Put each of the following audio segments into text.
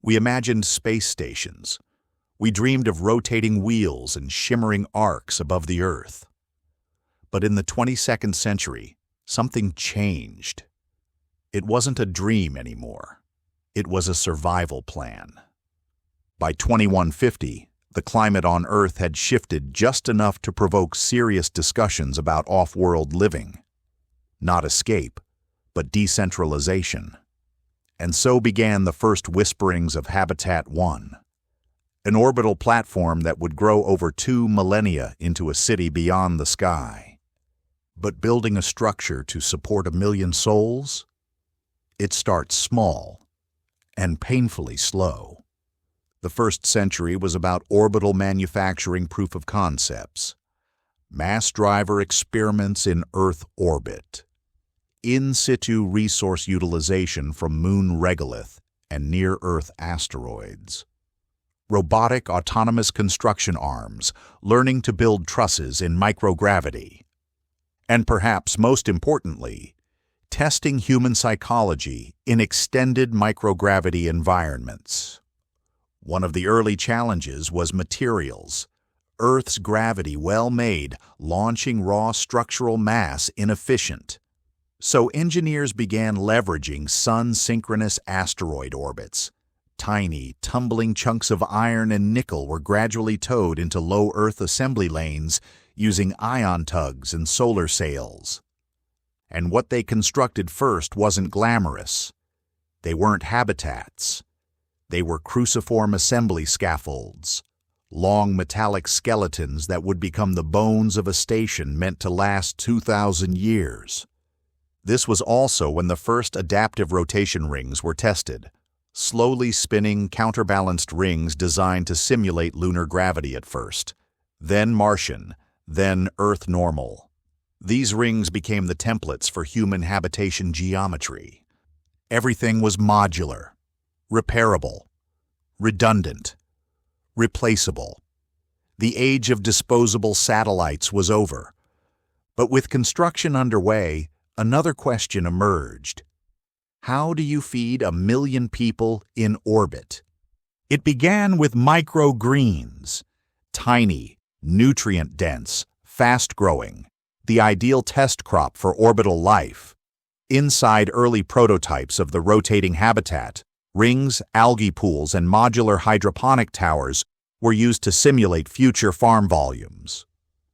We imagined space stations. We dreamed of rotating wheels and shimmering arcs above the Earth. But in the 22nd century, something changed. It wasn't a dream anymore. It was a survival plan. By 2150, the climate on Earth had shifted just enough to provoke serious discussions about off-world living. Not escape, but decentralization. And so began the first whisperings of Habitat 1, an orbital platform that would grow over 2 millennia into a city beyond the sky. But building a structure to support 1 million souls? It starts small and painfully slow. The first century was about orbital manufacturing proof of concepts, mass driver experiments in Earth orbit, in situ resource utilization from moon regolith and near-Earth asteroids, robotic autonomous construction arms learning to build trusses in microgravity, and perhaps most importantly, testing human psychology in extended microgravity environments. One of the early challenges was materials. Earth's gravity well-made, launching raw structural mass inefficient. So engineers began leveraging sun-synchronous asteroid orbits. Tiny, tumbling chunks of iron and nickel were gradually towed into low Earth assembly lanes using ion tugs and solar sails. And what they constructed first wasn't glamorous. They weren't habitats. They were cruciform assembly scaffolds, long metallic skeletons that would become the bones of a station meant to last 2,000 years. This was also when the first adaptive rotation rings were tested, slowly spinning counterbalanced rings designed to simulate lunar gravity at first, then Martian, then Earth normal. These rings became the templates for human habitation geometry. Everything was modular, repairable, redundant, replaceable. The age of disposable satellites was over. But with construction underway, another question emerged. How do you feed 1 million people in orbit? It began with microgreens, tiny, nutrient-dense, fast-growing, the ideal test crop for orbital life. Inside early prototypes of the rotating habitat, rings, algae pools, and modular hydroponic towers were used to simulate future farm volumes.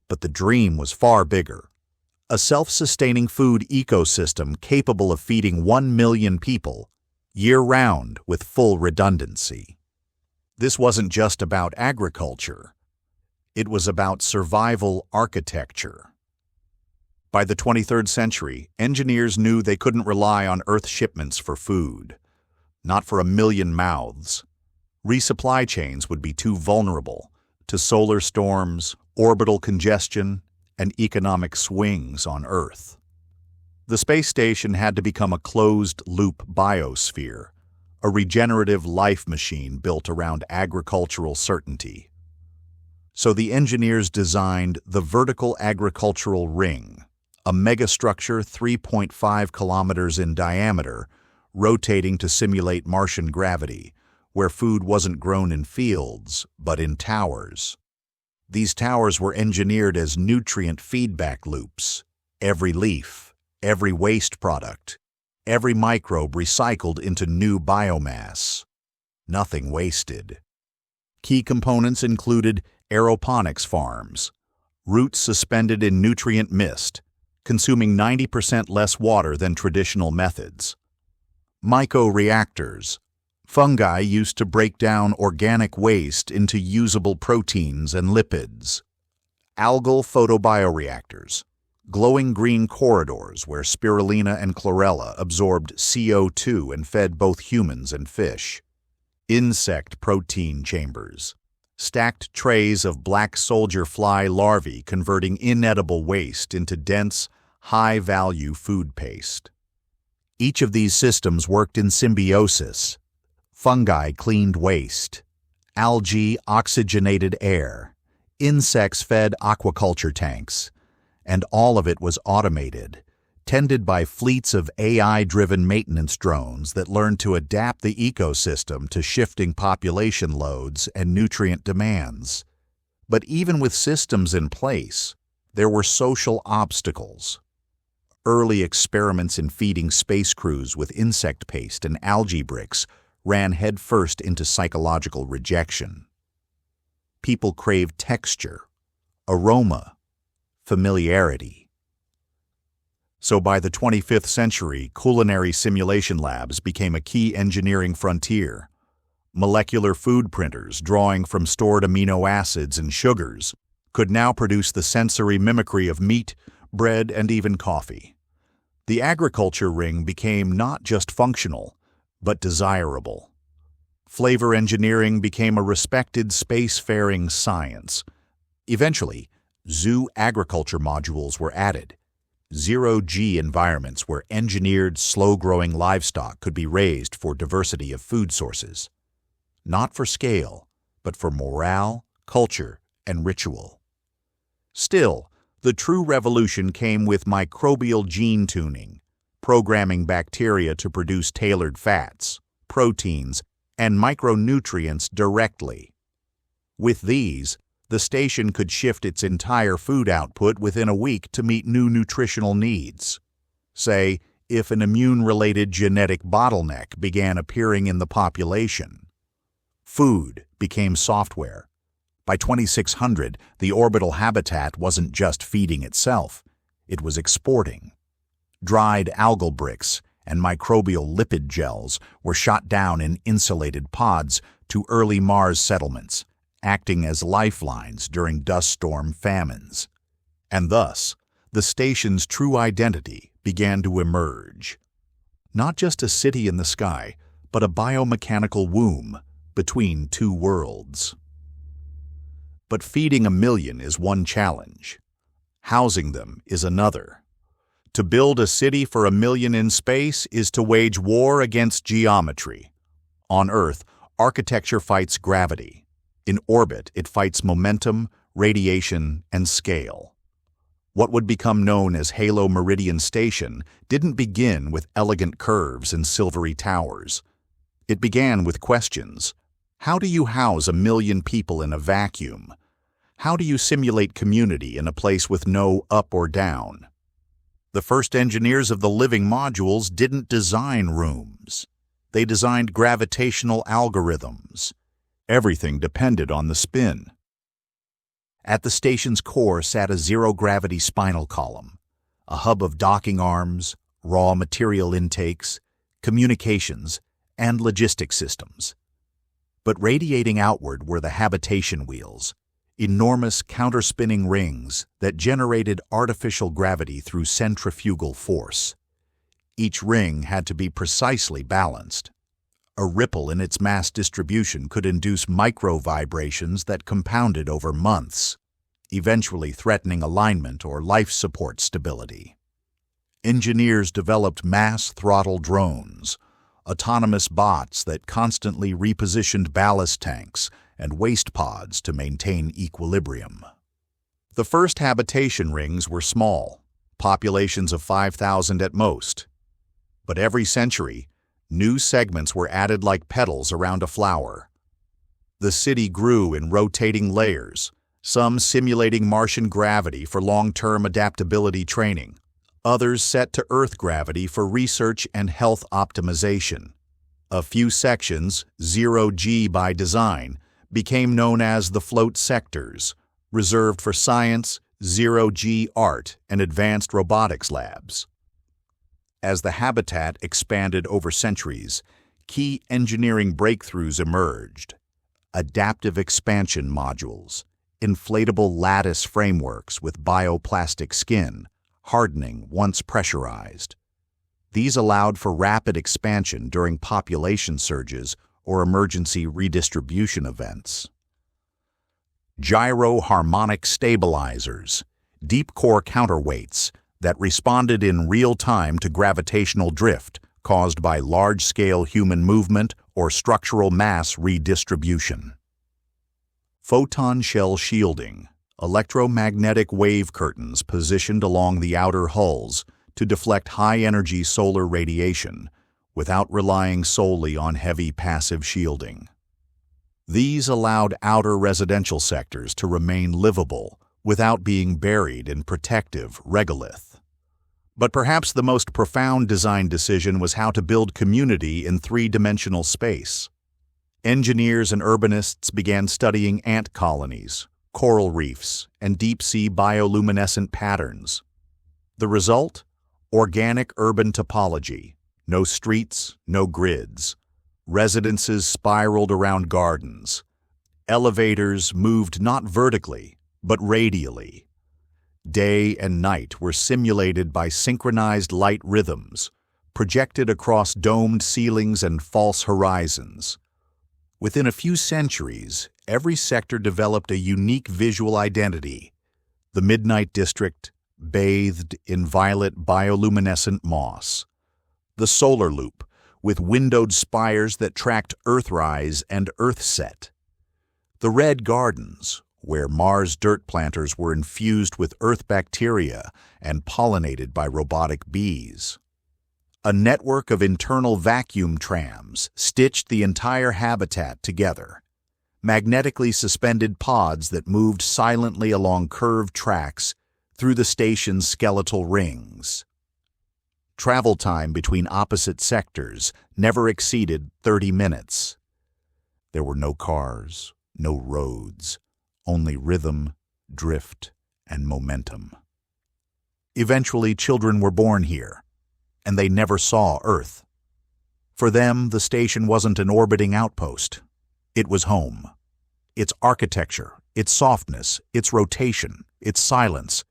But the dream was far bigger. A self-sustaining food ecosystem capable of feeding 1 million people, year-round with full redundancy. This wasn't just about agriculture. It was about survival architecture. By the 23rd century, engineers knew they couldn't rely on Earth shipments for food. Not for 1 million mouths. Resupply chains would be too vulnerable to solar storms, orbital congestion, and economic swings on Earth. The space station had to become a closed-loop biosphere, a regenerative life machine built around agricultural certainty. So the engineers designed the Vertical Agricultural Ring, a megastructure 3.5 kilometers in diameter, rotating to simulate Martian gravity, where food wasn't grown in fields, but in towers. These towers were engineered as nutrient feedback loops. Every leaf, every waste product, every microbe recycled into new biomass. Nothing wasted. Key components included aeroponics farms, roots suspended in nutrient mist, consuming 90% less water than traditional methods. Mycoreactors, fungi used to break down organic waste into usable proteins and lipids. Algal photobioreactors, glowing green corridors where spirulina and chlorella absorbed CO2 and fed both humans and fish. Insect protein chambers, stacked trays of black soldier fly larvae converting inedible waste into dense, high-value food paste. Each of these systems worked in symbiosis. Fungi cleaned waste, algae oxygenated air, insects fed aquaculture tanks, and all of it was automated, tended by fleets of AI-driven maintenance drones that learned to adapt the ecosystem to shifting population loads and nutrient demands. But even with systems in place, there were social obstacles. Early experiments in feeding space crews with insect paste and algae bricks ran headfirst into psychological rejection. People craved texture, aroma, familiarity. So by the 25th century, culinary simulation labs became a key engineering frontier. Molecular food printers, drawing from stored amino acids and sugars, could now produce the sensory mimicry of meat, bread, and even coffee. The agriculture ring became not just functional, but desirable. Flavor engineering became a respected spacefaring science. Eventually, zoo agriculture modules were added. Zero-G environments where engineered, slow-growing livestock could be raised for diversity of food sources. Not for scale, but for morale, culture, and ritual. Still, the true revolution came with microbial gene tuning, programming bacteria to produce tailored fats, proteins, and micronutrients directly. With these, the station could shift its entire food output within a week to meet new nutritional needs. Say, if an immune-related genetic bottleneck began appearing in the population. Food became software. By 2600, the orbital habitat wasn't just feeding itself, it was exporting. Dried algal bricks and microbial lipid gels were shot down in insulated pods to early Mars settlements, acting as lifelines during dust storm famines. And thus, the station's true identity began to emerge. Not just a city in the sky, but a biomechanical womb between two worlds. But feeding 1 million is one challenge. Housing them is another. To build a city for 1 million in space is to wage war against geometry. On Earth, architecture fights gravity. In orbit, it fights momentum, radiation, and scale. What would become known as Halo Meridian Station didn't begin with elegant curves and silvery towers. It began with questions. How do you house 1 million people in a vacuum? How do you simulate community in a place with no up or down? The first engineers of the living modules didn't design rooms. They designed gravitational algorithms. Everything depended on the spin. At the station's core sat a zero-gravity spinal column, a hub of docking arms, raw material intakes, communications, and logistic systems. But radiating outward were the habitation wheels, enormous counterspinning rings that generated artificial gravity through centrifugal force. Each ring had to be precisely balanced. A ripple in its mass distribution could induce micro-vibrations that compounded over months, eventually threatening alignment or life support stability. Engineers developed mass-throttle drones, autonomous bots that constantly repositioned ballast tanks and waste pods to maintain equilibrium. The first habitation rings were small, populations of 5,000 at most. But every century, new segments were added like petals around a flower. The city grew in rotating layers, some simulating Martian gravity for long-term adaptability training, others set to Earth gravity for research and health optimization. A few sections, 0G by design, became known as the float sectors, reserved for science, 0G art, and advanced robotics labs. As the habitat expanded over centuries, key engineering breakthroughs emerged. Adaptive expansion modules, inflatable lattice frameworks with bioplastic skin, hardening once pressurized. These allowed for rapid expansion during population surges or emergency redistribution events. Gyro-harmonic stabilizers, deep core counterweights that responded in real time to gravitational drift caused by large-scale human movement or structural mass redistribution. Photon shell shielding, electromagnetic wave curtains positioned along the outer hulls to deflect high-energy solar radiation without relying solely on heavy passive shielding. These allowed outer residential sectors to remain livable without being buried in protective regolith. But perhaps the most profound design decision was how to build community in three-dimensional space. Engineers and urbanists began studying ant colonies, coral reefs, and deep-sea bioluminescent patterns. The result? Organic urban topology. No streets, no grids. Residences spiraled around gardens. Elevators moved not vertically, but radially. Day and night were simulated by synchronized light rhythms, projected across domed ceilings and false horizons. Within a few centuries, every sector developed a unique visual identity. The Midnight District, bathed in violet bioluminescent moss. The Solar Loop, with windowed spires that tracked Earthrise and Earthset. The Red Gardens, where Mars dirt planters were infused with Earth bacteria and pollinated by robotic bees. A network of internal vacuum trams stitched the entire habitat together. Magnetically suspended pods that moved silently along curved tracks through the station's skeletal rings. Travel time between opposite sectors never exceeded 30 minutes. There were no cars, no roads, only rhythm, drift, and momentum. Eventually, children were born here, and they never saw Earth. For them, the station wasn't an orbiting outpost. It was home. Its architecture, its softness, its rotation, its silence.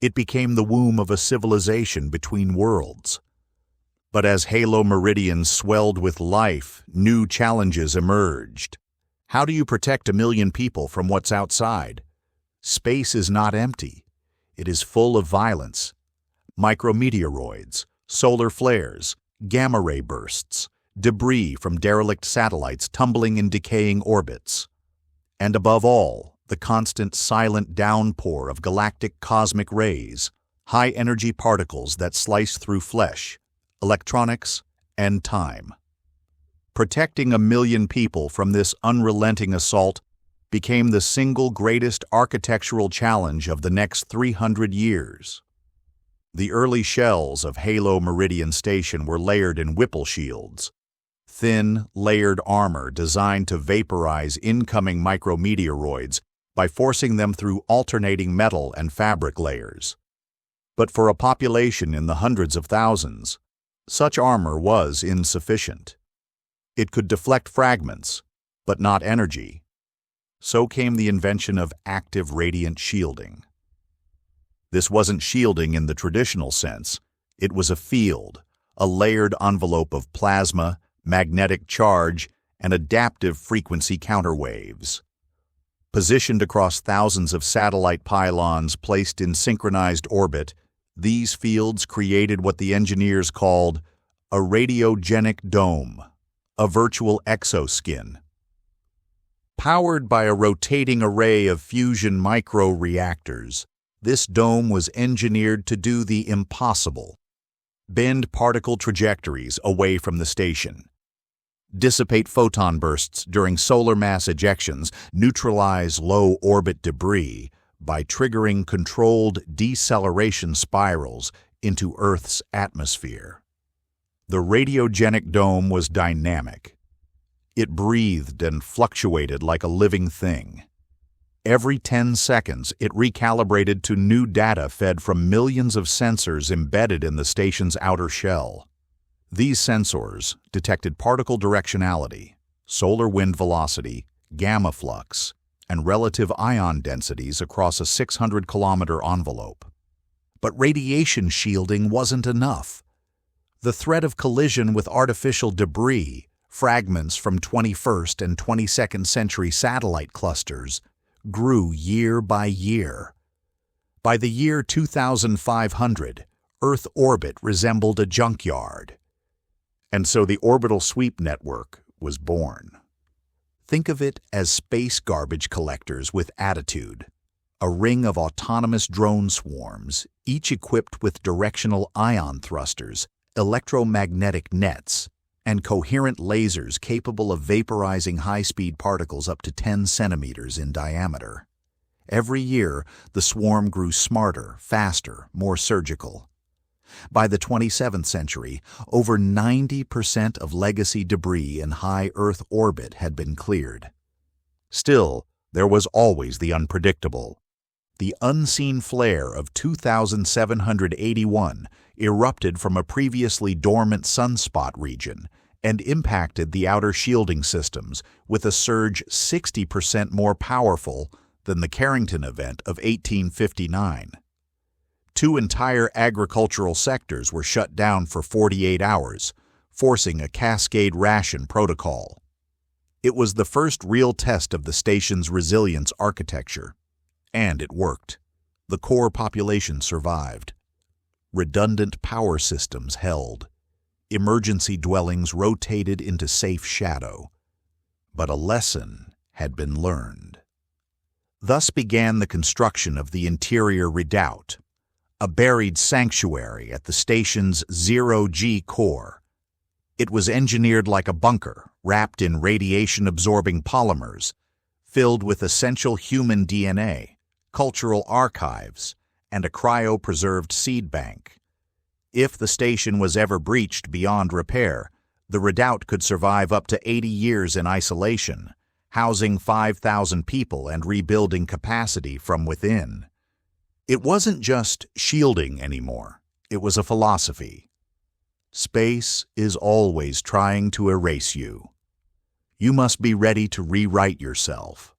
It became the womb of a civilization between worlds. But as Halo Meridian swelled with life, new challenges emerged. How do you protect 1 million people from what's outside? Space is not empty. It is full of violence. Micrometeoroids, solar flares, gamma-ray bursts, debris from derelict satellites tumbling in decaying orbits. And above all, the constant silent downpour of galactic cosmic rays, high-energy particles that slice through flesh, electronics, and time. Protecting 1 million people from this unrelenting assault became the single greatest architectural challenge of the next 300 years. The early shells of Halo Meridian Station were layered in Whipple shields, thin, layered armor designed to vaporize incoming micrometeoroids by forcing them through alternating metal and fabric layers. But for a population in the hundreds of thousands, such armor was insufficient. It could deflect fragments, but not energy. So came the invention of active radiant shielding. This wasn't shielding in the traditional sense. It was a field, a layered envelope of plasma, magnetic charge, and adaptive frequency counterwaves. Positioned across thousands of satellite pylons placed in synchronized orbit, these fields created what the engineers called a radiogenic dome, a virtual exoskin. Powered by a rotating array of fusion microreactors, this dome was engineered to do the impossible: bend particle trajectories away from the station, dissipate photon bursts during solar mass ejections, neutralize low-orbit debris by triggering controlled deceleration spirals into Earth's atmosphere. The radiogenic dome was dynamic. It breathed and fluctuated like a living thing. Every 10 seconds, it recalibrated to new data fed from millions of sensors embedded in the station's outer shell. These sensors detected particle directionality, solar wind velocity, gamma flux, and relative ion densities across a 600-kilometer envelope. But radiation shielding wasn't enough. The threat of collision with artificial debris, fragments from 21st and 22nd century satellite clusters, grew year by year. By the year 2500, Earth orbit resembled a junkyard. And so the Orbital Sweep Network was born. Think of it as space garbage collectors with attitude. a ring of autonomous drone swarms, each equipped with directional ion thrusters, electromagnetic nets, and coherent lasers capable of vaporizing high-speed particles up to 10 centimeters in diameter. Every year, the swarm grew smarter, faster, more surgical. By the 27th century, over 90% of legacy debris in high Earth orbit had been cleared. Still, there was always the unpredictable. The unseen flare of 2781 erupted from a previously dormant sunspot region and impacted the outer shielding systems with a surge 60% more powerful than the Carrington event of 1859. 2 entire agricultural sectors were shut down for 48 hours, forcing a cascade ration protocol. It was the first real test of the station's resilience architecture, and it worked. The core population survived. Redundant power systems held. Emergency dwellings rotated into safe shadow. But a lesson had been learned. Thus began the construction of the interior redoubt, a buried sanctuary at the station's zero-G core. It was engineered like a bunker, wrapped in radiation-absorbing polymers, filled with essential human DNA, cultural archives, and a cryopreserved seed bank. If the station was ever breached beyond repair, the redoubt could survive up to 80 years in isolation, housing 5,000 people and rebuilding capacity from within. It wasn't just shielding anymore. It was a philosophy. Space is always trying to erase you. You must be ready to rewrite yourself.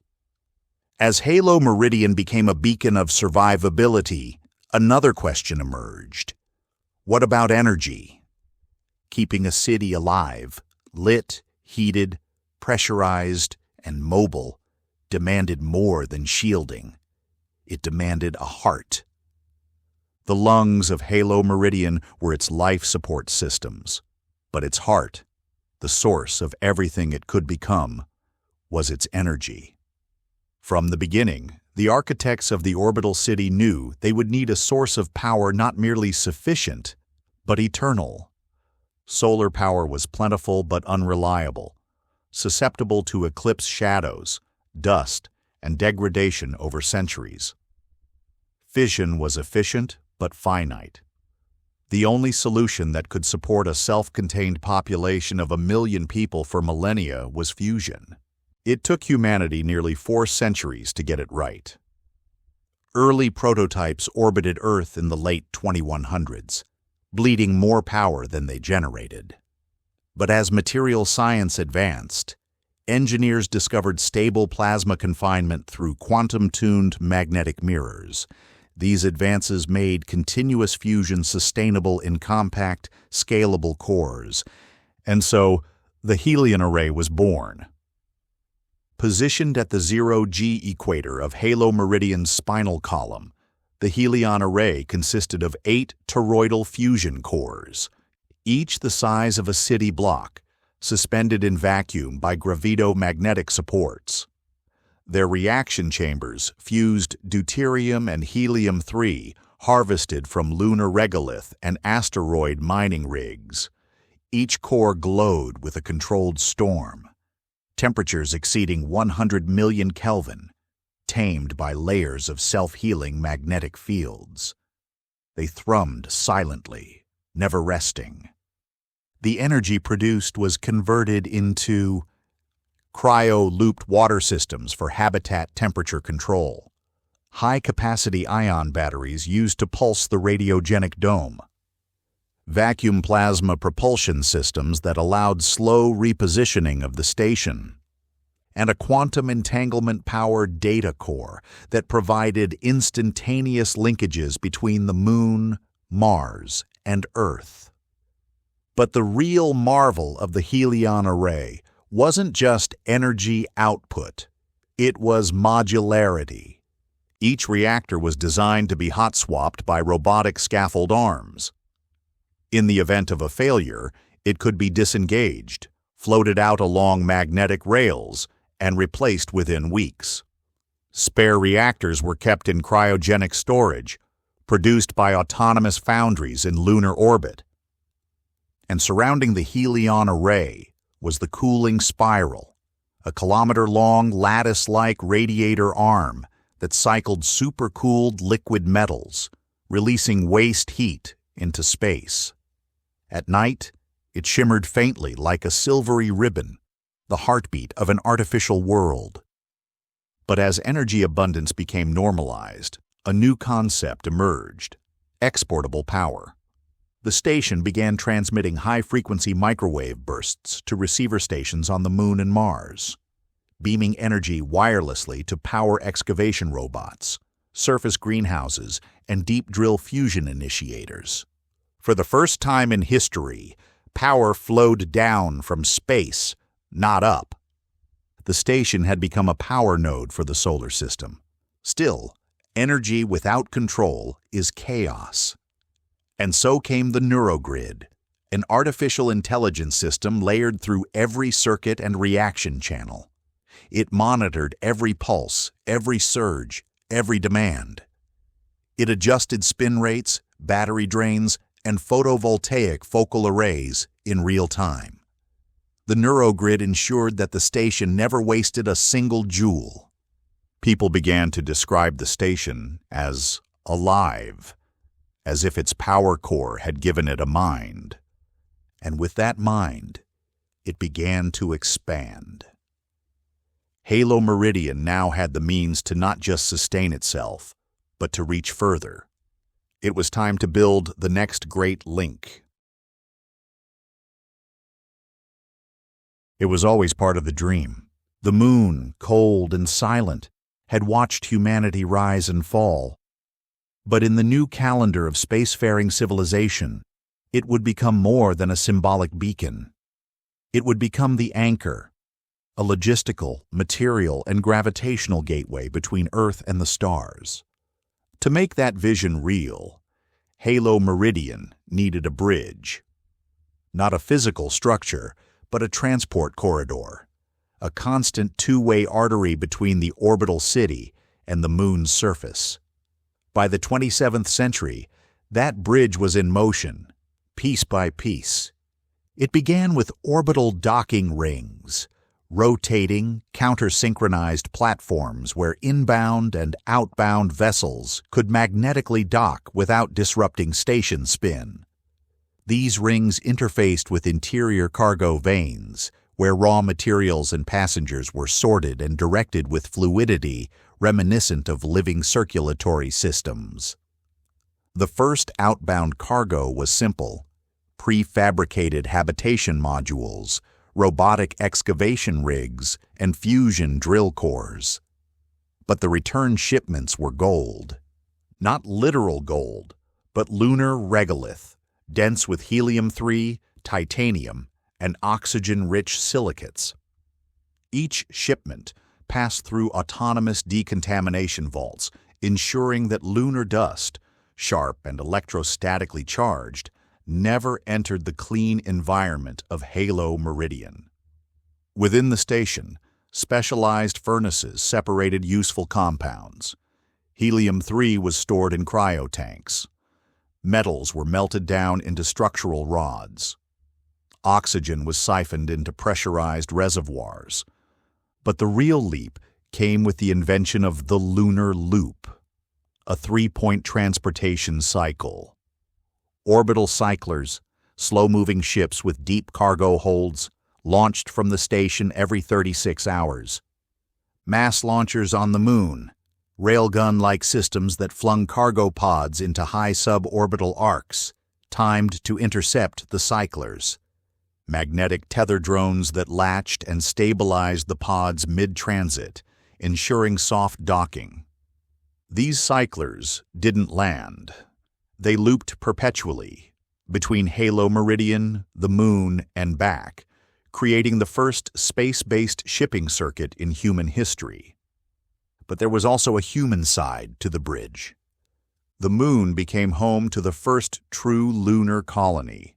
As Halo Meridian became a beacon of survivability, another question emerged. What about energy? Keeping a city alive, lit, heated, pressurized, and mobile, demanded more than shielding. It demanded a heart. The lungs of Halo Meridian were its life support systems, but its heart, the source of everything it could become, was its energy. From the beginning, the architects of the orbital city knew they would need a source of power not merely sufficient, but eternal. Solar power was plentiful but unreliable, susceptible to eclipse shadows, dust, and degradation over centuries. Fission was efficient but finite. The only solution that could support a self-contained population of 1 million people for millennia was fusion. It took humanity nearly 4 centuries to get it right. Early prototypes orbited Earth in the late 2100s, bleeding more power than they generated. But as material science advanced, engineers discovered stable plasma confinement through quantum-tuned magnetic mirrors. These advances made continuous fusion sustainable in compact, scalable cores, and so the Helion array was born. Positioned at the zero-G equator of Halo Meridian's spinal column, the Helion array consisted of 8 toroidal fusion cores, each the size of a city block, suspended in vacuum by gravitomagnetic supports. Their reaction chambers fused deuterium and helium-3 harvested from lunar regolith and asteroid mining rigs. Each core glowed with a controlled storm, temperatures exceeding 100 million Kelvin, tamed by layers of self-healing magnetic fields. They thrummed silently, never resting. The energy produced was converted into cryo-looped water systems for habitat temperature control, high-capacity ion batteries used to pulse the radiogenic dome, vacuum plasma propulsion systems that allowed slow repositioning of the station, and a quantum entanglement-powered data core that provided instantaneous linkages between the Moon, Mars, and Earth. But the real marvel of the Helion array wasn't just energy output. It was modularity. Each reactor was designed to be hot-swapped by robotic scaffold arms. In the event of a failure, it could be disengaged, floated out along magnetic rails, and replaced within weeks. Spare reactors were kept in cryogenic storage, produced by autonomous foundries in lunar orbit. And surrounding the Helion array was the cooling spiral, a kilometer-long lattice-like radiator arm that cycled supercooled liquid metals, releasing waste heat into space. At night, it shimmered faintly like a silvery ribbon, the heartbeat of an artificial world. But as energy abundance became normalized, a new concept emerged: exportable power. The station began transmitting high-frequency microwave bursts to receiver stations on the Moon and Mars, beaming energy wirelessly to power excavation robots, surface greenhouses, and deep drill fusion initiators. For the first time in history, power flowed down from space, not up. The station had become a power node for the solar system. Still, energy without control is chaos. And so came the neurogrid, an artificial intelligence system layered through every circuit and reaction channel. It monitored every pulse, every surge, every demand. It adjusted spin rates, battery drains, and photovoltaic focal arrays in real time. The neurogrid ensured that the station never wasted a single joule. People began to describe the station as alive, as if its power core had given it a mind. And with that mind, it began to expand. Halo Meridian now had the means to not just sustain itself, but to reach further. It was time to build the next great link. It was always part of the dream. The moon, cold and silent, had watched humanity rise and fall. But in the new calendar of spacefaring civilization, it would become more than a symbolic beacon. It would become the anchor, a logistical, material, and gravitational gateway between Earth and the stars. To make that vision real, Halo Meridian needed a bridge. Not a physical structure, but a transport corridor, a constant two-way artery between the orbital city and the moon's surface. By the 27th century, that bridge was in motion, piece by piece. It began with orbital docking rings, rotating, counter-synchronized platforms where inbound and outbound vessels could magnetically dock without disrupting station spin. These rings interfaced with interior cargo veins, where raw materials and passengers were sorted and directed with fluidity reminiscent of living circulatory systems. The first outbound cargo was simple: prefabricated habitation modules, robotic excavation rigs, and fusion drill cores. But the return shipments were gold. Not literal gold, but lunar regolith, dense with helium-3, titanium, and oxygen-rich silicates. Each shipment passed through autonomous decontamination vaults, ensuring that lunar dust, sharp and electrostatically charged, never entered the clean environment of Halo Meridian. Within the station, specialized furnaces separated useful compounds. Helium-3 was stored in cryotanks. Metals were melted down into structural rods. Oxygen was siphoned into pressurized reservoirs. But the real leap came with the invention of the lunar loop, a three-point transportation cycle. Orbital cyclers, slow-moving ships with deep cargo holds, launched from the station every 36 hours. Mass launchers on the moon, railgun-like systems that flung cargo pods into high suborbital arcs, timed to intercept the cyclers. Magnetic tether drones that latched and stabilized the pods mid-transit, ensuring soft docking. These cyclers didn't land. They looped perpetually, between Halo Meridian, the Moon, and back, creating the first space-based shipping circuit in human history. But there was also a human side to the bridge. The Moon became home to the first true lunar colony,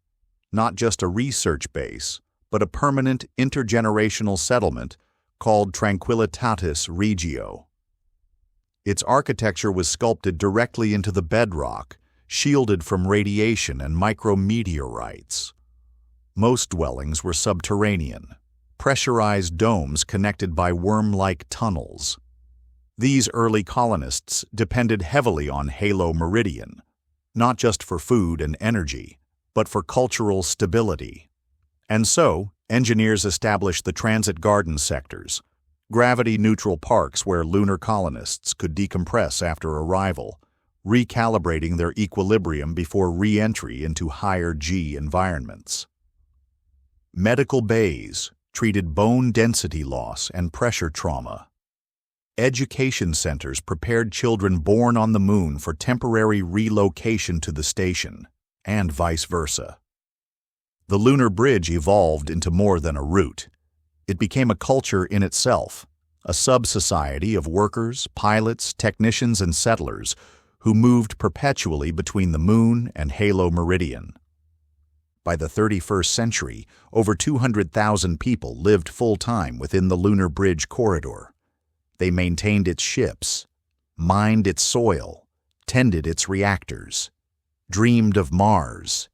not just a research base, but a permanent intergenerational settlement called Tranquillitatis Regio. Its architecture was sculpted directly into the bedrock, shielded from radiation and micrometeorites. Most dwellings were subterranean, pressurized domes connected by worm-like tunnels. These early colonists depended heavily on Halo Meridian, not just for food and energy, but for cultural stability. And so, engineers established the transit garden sectors, gravity-neutral parks where lunar colonists could decompress after arrival, recalibrating their equilibrium before re-entry into higher G environments. Medical bays treated bone density loss and pressure trauma. Education centers prepared children born on the moon for temporary relocation to the station, and vice versa. The lunar bridge evolved into more than a route. It became a culture in itself, a sub-society of workers, pilots, technicians, and settlers who moved perpetually between the moon and Halo Meridian. By the 31st century, over 200,000 people lived full-time within the lunar bridge corridor. They maintained its ships, mined its soil, tended its reactors, dreamed of Mars,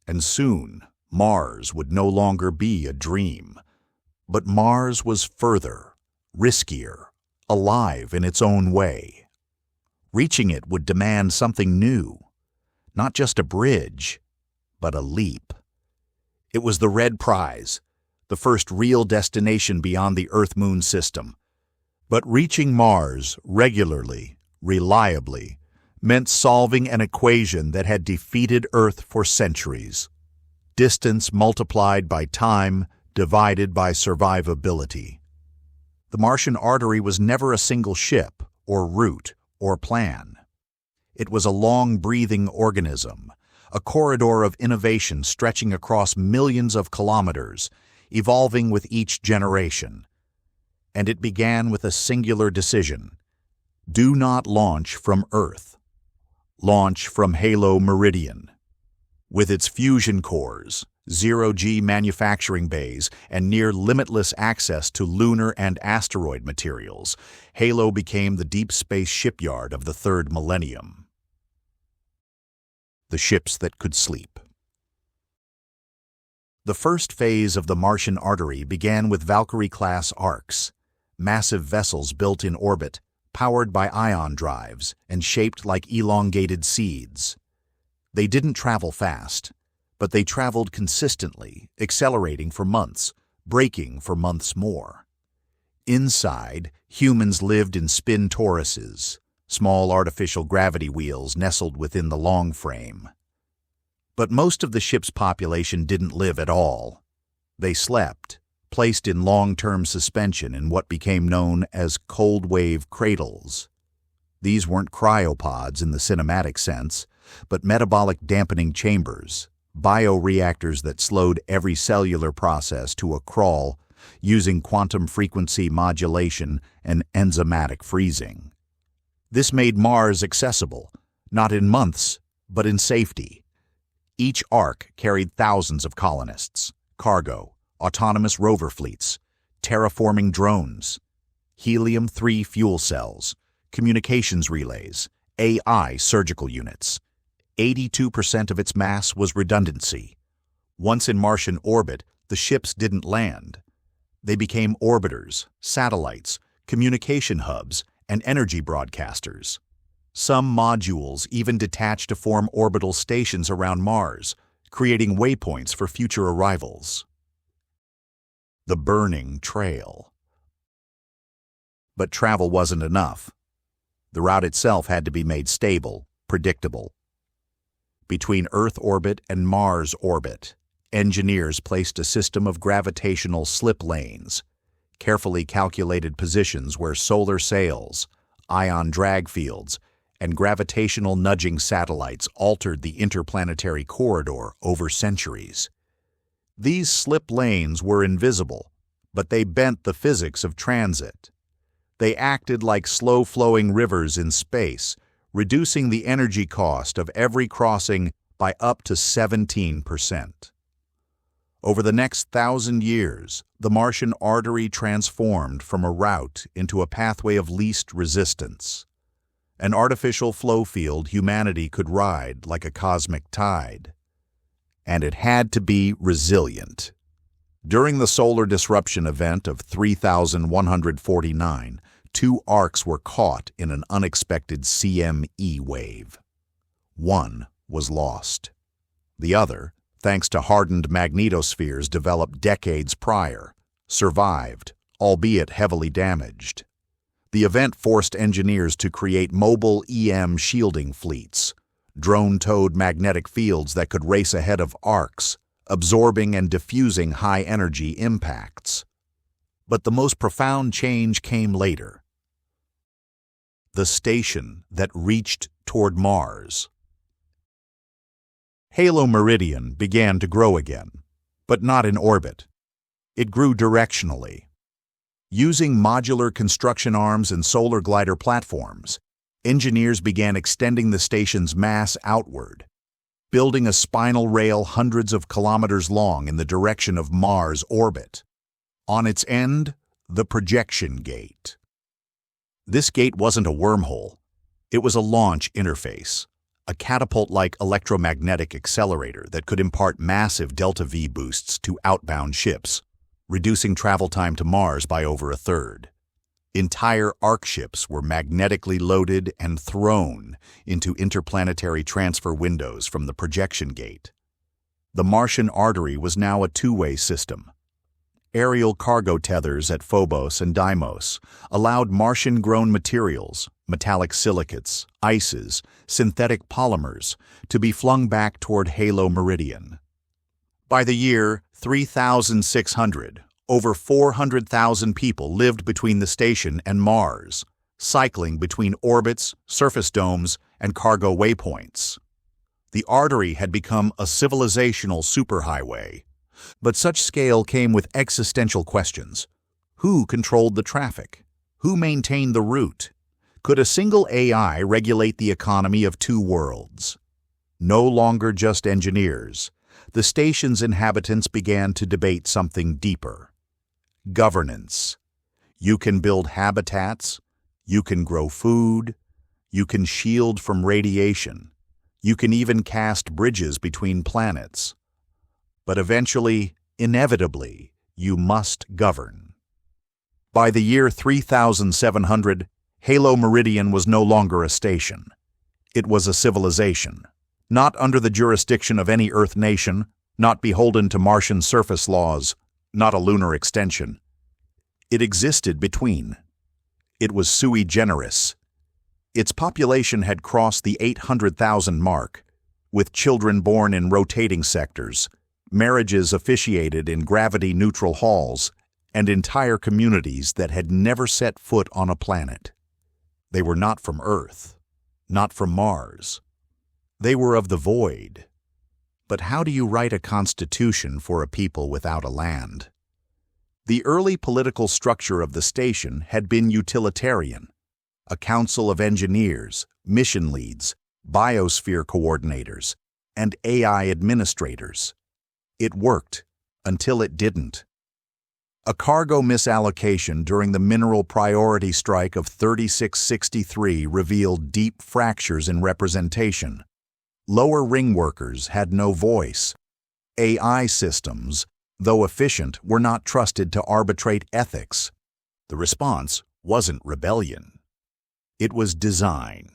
and soon Mars would no longer be a dream. But Mars was further, riskier, alive in its own way. Reaching it would demand something new, not just a bridge, but a leap. It was the Red Prize, the first real destination beyond the Earth-Moon system. But reaching Mars regularly, reliably, meant solving an equation that had defeated Earth for centuries. Distance multiplied by time, divided by survivability. The Martian artery was never a single ship, or route, or plan. It was a long-breathing organism, a corridor of innovation stretching across millions of kilometers, evolving with each generation. And it began with a singular decision. Do not launch from Earth. Launch from Halo Meridian. With its fusion cores, zero-G manufacturing bays, and near-limitless access to lunar and asteroid materials, Halo became the deep space shipyard of the third millennium. The ships that could sleep. The first phase of the Martian artery began with Valkyrie-class arcs, massive vessels built in orbit, powered by ion drives, and shaped like elongated seeds. They didn't travel fast, but they traveled consistently, accelerating for months, braking for months more. Inside, humans lived in spin toruses, small artificial gravity wheels nestled within the long frame. But most of the ship's population didn't live at all. They slept, placed in long-term suspension in what became known as cold-wave cradles. These weren't cryopods in the cinematic sense, but metabolic dampening chambers, bioreactors that slowed every cellular process to a crawl using quantum frequency modulation and enzymatic freezing. This made Mars accessible, not in months, but in safety. Each ark carried thousands of colonists, cargo, autonomous rover fleets, terraforming drones, helium-3 fuel cells, communications relays, AI surgical units. 82% of its mass was redundancy. Once in Martian orbit, the ships didn't land. They became orbiters, satellites, communication hubs, and energy broadcasters. Some modules even detached to form orbital stations around Mars, creating waypoints for future arrivals. The burning trail. But travel wasn't enough. The route itself had to be made stable, predictable. Between Earth orbit and Mars orbit, engineers placed a system of gravitational slip lanes, carefully calculated positions where solar sails, ion drag fields, and gravitational nudging satellites altered the interplanetary corridor over centuries. These slip lanes were invisible, but they bent the physics of transit. They acted like slow-flowing rivers in space, reducing the energy cost of every crossing by up to 17%. Over the next 1,000 years, the Martian artery transformed from a route into a pathway of least resistance. an artificial flow field humanity could ride like a cosmic tide. And it had to be resilient. During the solar disruption event of 3149, 2 arcs were caught in an unexpected CME wave. One was lost. The other, thanks to hardened magnetospheres developed decades prior, survived, albeit heavily damaged. The event forced engineers to create mobile EM shielding fleets, drone-towed magnetic fields that could race ahead of arcs, absorbing and diffusing high-energy impacts. But the most profound change came later. The station that reached toward Mars. Halo Meridian began to grow again, but not in orbit. It grew directionally. Using modular construction arms and solar glider platforms, engineers began extending the station's mass outward, building a spinal rail hundreds of kilometers long in the direction of Mars' orbit. On its end, the projection gate. This gate wasn't a wormhole. It was a launch interface, a catapult-like electromagnetic accelerator that could impart massive delta-V boosts to outbound ships, reducing travel time to Mars by over a third. Entire arc ships were magnetically loaded and thrown into interplanetary transfer windows from the projection gate. The Martian artery was now a two-way system. Aerial cargo tethers at Phobos and Deimos allowed Martian-grown materials, metallic silicates, ices, synthetic polymers, to be flung back toward Halo Meridian. By the year 3600, over 400,000 people lived between the station and Mars, cycling between orbits, surface domes, and cargo waypoints. The artery had become a civilizational superhighway, but such scale came with existential questions. Who controlled the traffic? Who maintained the route? Could a single AI regulate the economy of 2 worlds? No longer just engineers, the station's inhabitants began to debate something deeper. Governance. You can build habitats, you can grow food, you can shield from radiation, you can even cast bridges between planets. But eventually, inevitably, you must govern. By the year 3700, Halo Meridian was no longer a station. It was a civilization, not under the jurisdiction of any Earth nation, not beholden to Martian surface laws, not a lunar extension. It existed between. It was sui generis. Its population had crossed the 800,000 mark, with children born in rotating sectors, marriages officiated in gravity-neutral halls, and entire communities that had never set foot on a planet. They were not from Earth, not from Mars. They were of the void. But how do you write a constitution for a people without a land? The early political structure of the station had been utilitarian: a council of engineers, mission leads, biosphere coordinators, and AI administrators. It worked until it didn't. A cargo misallocation during the mineral priority strike of 3663 revealed deep fractures in representation. Lower ring workers had no voice. AI systems, though efficient, were not trusted to arbitrate ethics. The response wasn't rebellion. It was design.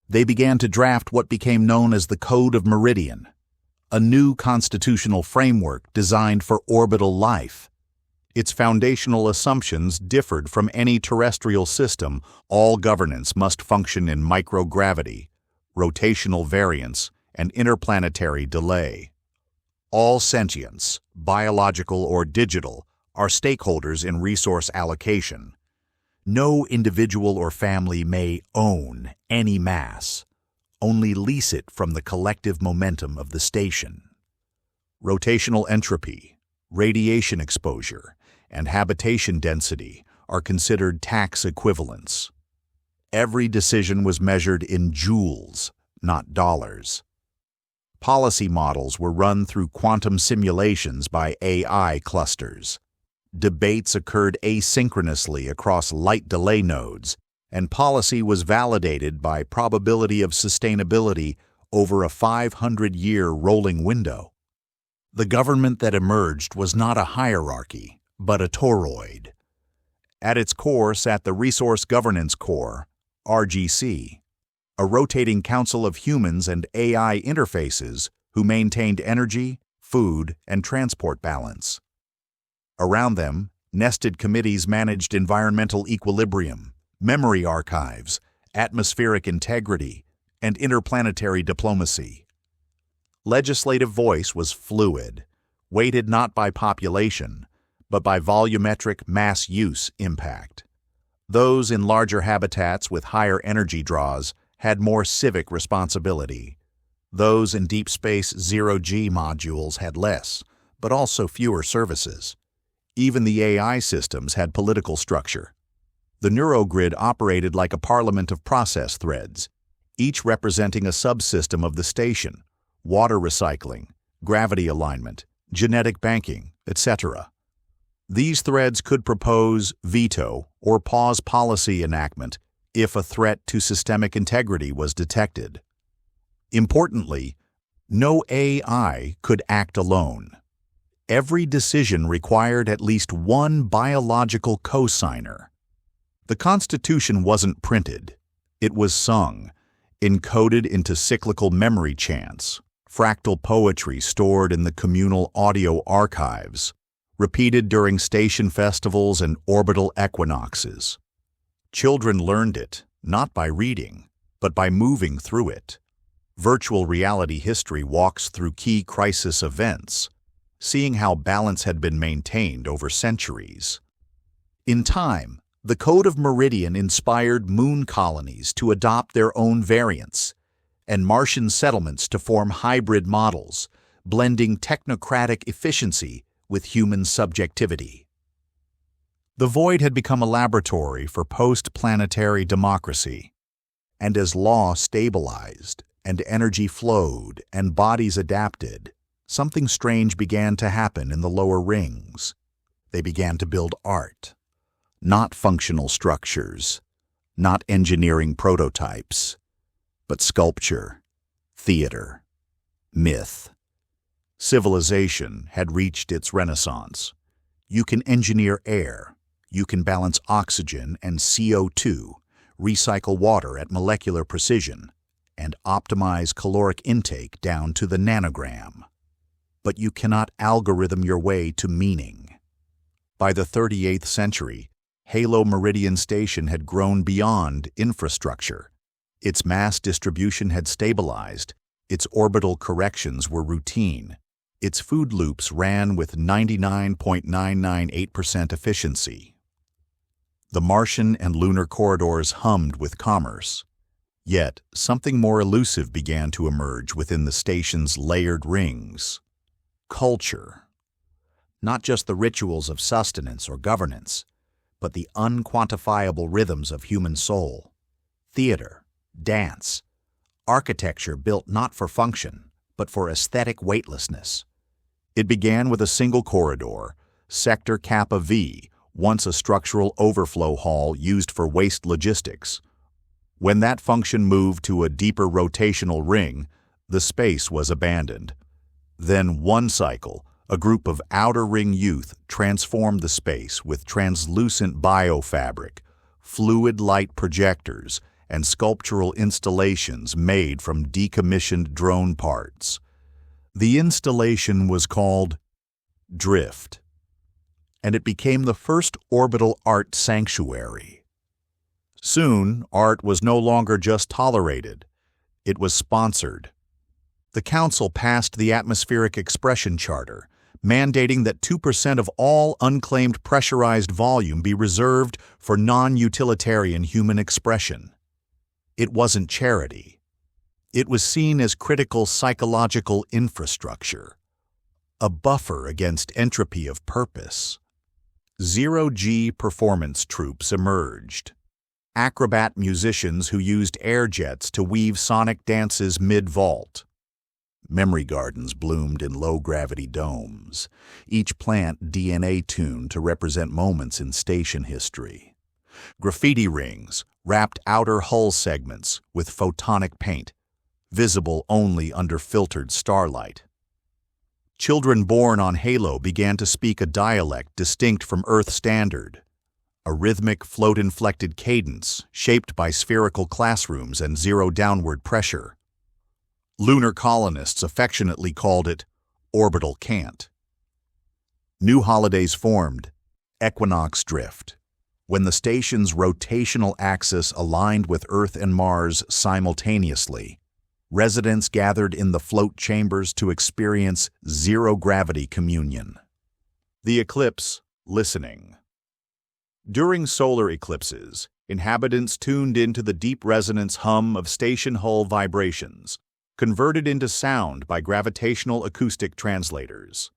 They began to draft what became known as the Code of Meridian, a new constitutional framework designed for orbital life. Its foundational assumptions differed from any terrestrial system. All governance must function in microgravity, rotational variance, and interplanetary delay. All sentients, biological or digital, are stakeholders in resource allocation. No individual or family may own any mass, only lease it from the collective momentum of the station. Rotational entropy, radiation exposure, and habitation density are considered tax equivalents. Every decision was measured in joules, not dollars. Policy models were run through quantum simulations by AI clusters. Debates occurred asynchronously across light delay nodes, and policy was validated by probability of sustainability over a 500-year rolling window. The government that emerged was not a hierarchy, but a toroid. At its core sat the Resource Governance Corps, RGC, a rotating council of humans and AI interfaces who maintained energy, food, and transport balance. Around them, nested committees managed environmental equilibrium, memory archives, atmospheric integrity, and interplanetary diplomacy. Legislative voice was fluid, weighted not by population, but by volumetric mass use impact. Those in larger habitats with higher energy draws had more civic responsibility. Those in deep space zero-G modules had less, but also fewer services. Even the AI systems had political structure. The neurogrid operated like a parliament of process threads, each representing a subsystem of the station: water recycling, gravity alignment, genetic banking, etc. These threads could propose, veto, or pause policy enactment if a threat to systemic integrity was detected. Importantly, no AI could act alone. Every decision required at least one biological cosigner. The Constitution wasn't printed. It was sung, encoded into cyclical memory chants, fractal poetry stored in the communal audio archives, repeated during station festivals and orbital equinoxes. Children learned it, not by reading, but by moving through it. Virtual reality history walks through key crisis events, seeing how balance had been maintained over centuries. In time, the Code of Meridian inspired moon colonies to adopt their own variants, and Martian settlements to form hybrid models, blending technocratic efficiency with human subjectivity. The void had become a laboratory for post-planetary democracy, and as law stabilized and energy flowed and bodies adapted, something strange began to happen in the lower rings. They began to build art, not functional structures, not engineering prototypes, but sculpture, theater, myth. Civilization had reached its renaissance. You can engineer air, you can balance oxygen and CO2, recycle water at molecular precision, and optimize caloric intake down to the nanogram. But you cannot algorithm your way to meaning. By the 38th century, Halo Meridian Station had grown beyond infrastructure. Its mass distribution had stabilized, its orbital corrections were routine, its food loops ran with 99.998% efficiency. The Martian and lunar corridors hummed with commerce. Yet, something more elusive began to emerge within the station's layered rings. Culture. Not just the rituals of sustenance or governance, but the unquantifiable rhythms of human soul. Theater, dance, architecture built not for function, but for aesthetic weightlessness. It began with a single corridor, Sector Kappa V, once a structural overflow hall used for waste logistics. When that function moved to a deeper rotational ring, the space was abandoned. Then one cycle, a group of outer ring youth transformed the space with translucent biofabric, fluid light projectors, and sculptural installations made from decommissioned drone parts. The installation was called Drift, and it became the first orbital art sanctuary. Soon, art was no longer just tolerated, it was sponsored. The Council passed the Atmospheric Expression Charter, mandating that 2% of all unclaimed pressurized volume be reserved for non-utilitarian human expression. It wasn't charity. It was seen as critical psychological infrastructure, a buffer against entropy of purpose. Zero-G performance troops emerged. Acrobat musicians who used air jets to weave sonic dances mid-vault. Memory gardens bloomed in low-gravity domes, each plant DNA-tuned to represent moments in station history. Graffiti rings, wrapped outer hull segments with photonic paint, visible only under filtered starlight. Children born on Halo began to speak a dialect distinct from Earth Standard, a rhythmic, float-inflected cadence shaped by spherical classrooms and zero downward pressure. Lunar colonists affectionately called it Orbital Cant. New holidays formed, equinox drift, when the station's rotational axis aligned with Earth and Mars simultaneously. Residents gathered in the float chambers to experience zero-gravity communion. The eclipse, listening. During solar eclipses, inhabitants tuned into the deep resonance hum of station hull vibrations, converted into sound by gravitational acoustic translators.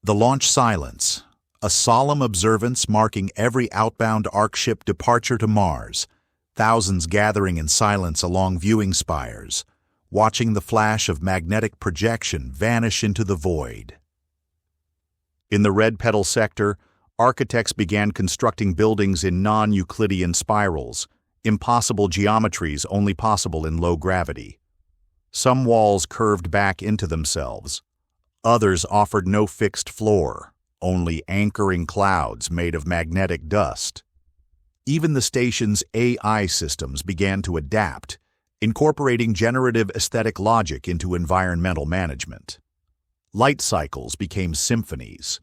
The launch silence, a solemn observance marking every outbound ARC ship departure to Mars, thousands gathering in silence along viewing spires, watching the flash of magnetic projection vanish into the void. In the red petal sector, architects began constructing buildings in non-Euclidean spirals, impossible geometries only possible in low gravity. Some walls curved back into themselves. Others offered no fixed floor, only anchoring clouds made of magnetic dust. Even the station's AI systems began to adapt, incorporating generative aesthetic logic into environmental management. Light cycles became symphonies.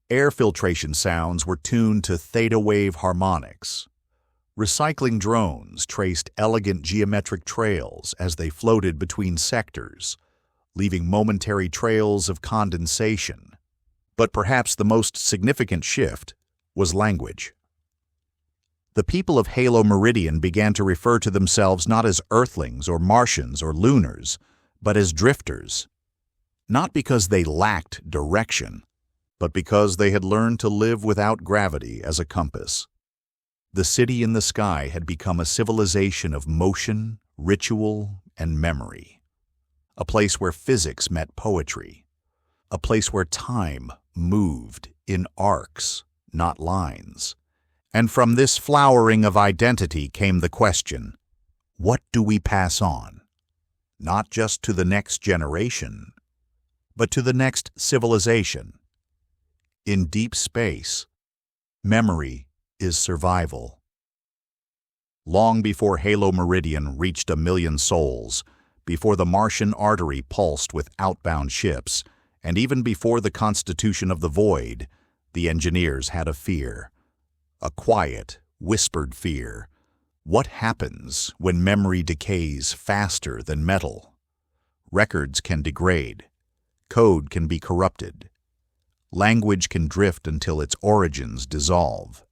Air filtration sounds were tuned to theta wave harmonics. Recycling drones traced elegant geometric trails as they floated between sectors, leaving momentary trails of condensation. But perhaps the most significant shift was language. The people of Halo Meridian began to refer to themselves not as Earthlings or Martians or Lunars, but as drifters. Not because they lacked direction, but because they had learned to live without gravity as a compass. The city in the sky had become a civilization of motion, ritual, and memory. A place where physics met poetry. A place where time moved in arcs, not lines. And from this flowering of identity came the question, what do we pass on? Not just to the next generation, but to the next civilization. In deep space, memory is survival. Long before Halo Meridian reached 1 million souls, before the Martian artery pulsed with outbound ships, and even before the constitution of the void, the engineers had a fear. A quiet, whispered fear. What happens when memory decays faster than metal? Records can degrade. Code can be corrupted. Language can drift until its origins dissolve.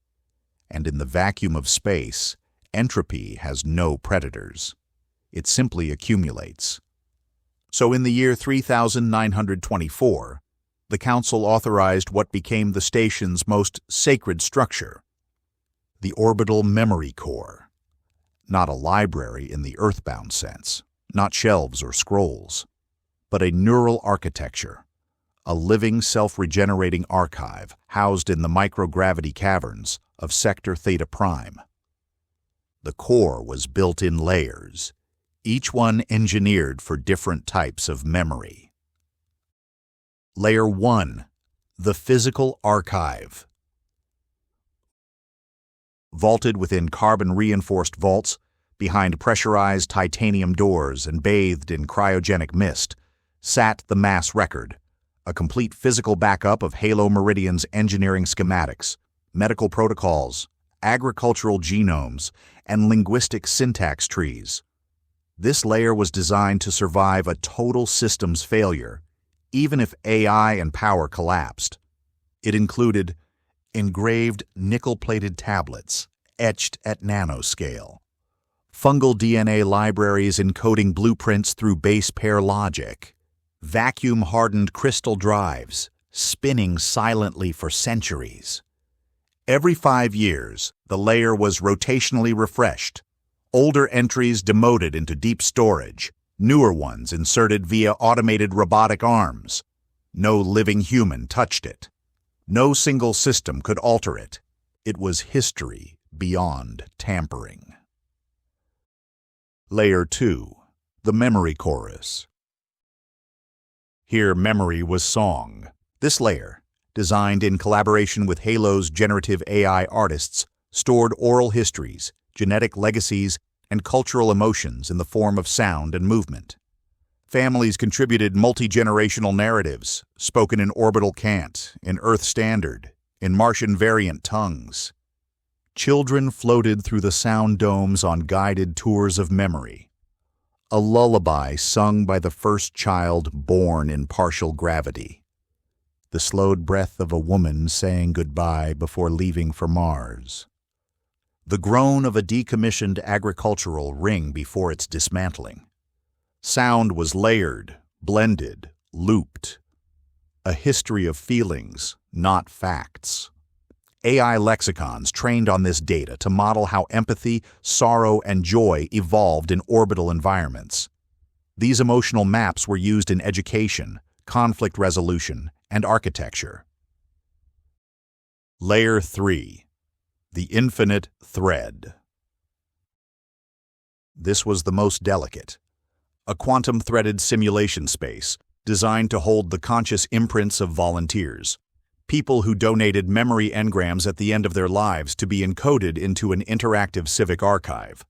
And in the vacuum of space, entropy has no predators. It simply accumulates. So in the year 3924, the Council authorized what became the station's most sacred structure, the Orbital Memory Core. Not a library in the earthbound sense, not shelves or scrolls, but a neural architecture, a living, self-regenerating archive housed in the microgravity caverns of Sector Theta Prime. The core was built in layers, each one engineered for different types of memory. Layer 1, the physical archive. Vaulted within carbon-reinforced vaults, behind pressurized titanium doors and bathed in cryogenic mist, sat the mass record, a complete physical backup of Halo Meridian's engineering schematics, medical protocols, agricultural genomes, and linguistic syntax trees. This layer was designed to survive a total systems failure, even if AI and power collapsed. It included engraved nickel-plated tablets, etched at nanoscale, fungal DNA libraries encoding blueprints through base pair logic, vacuum-hardened crystal drives, spinning silently for centuries. Every 5 years, the layer was rotationally refreshed, older entries demoted into deep storage, newer ones inserted via automated robotic arms. No living human touched it. No single system could alter it. It was history beyond tampering. Layer 2. The Memory Chorus. Here, memory was song. This layer, designed in collaboration with Halo's generative AI artists, stored oral histories, genetic legacies, and cultural emotions in the form of sound and movement. Families contributed multi-generational narratives, spoken in Orbital cant, in Earth Standard, in Martian variant tongues. Children floated through the sound domes on guided tours of memory. A lullaby sung by the first child born in partial gravity. The slowed breath of a woman saying goodbye before leaving for Mars. The groan of a decommissioned agricultural ring before its dismantling. Sound was layered, blended, looped. A history of feelings, not facts. AI lexicons trained on this data to model how empathy, sorrow, and joy evolved in orbital environments. These emotional maps were used in education, conflict resolution, and architecture. Layer 3. The Infinite Thread. This was the most delicate. A quantum-threaded simulation space designed to hold the conscious imprints of volunteers, people who donated memory engrams at the end of their lives to be encoded into an interactive civic archive.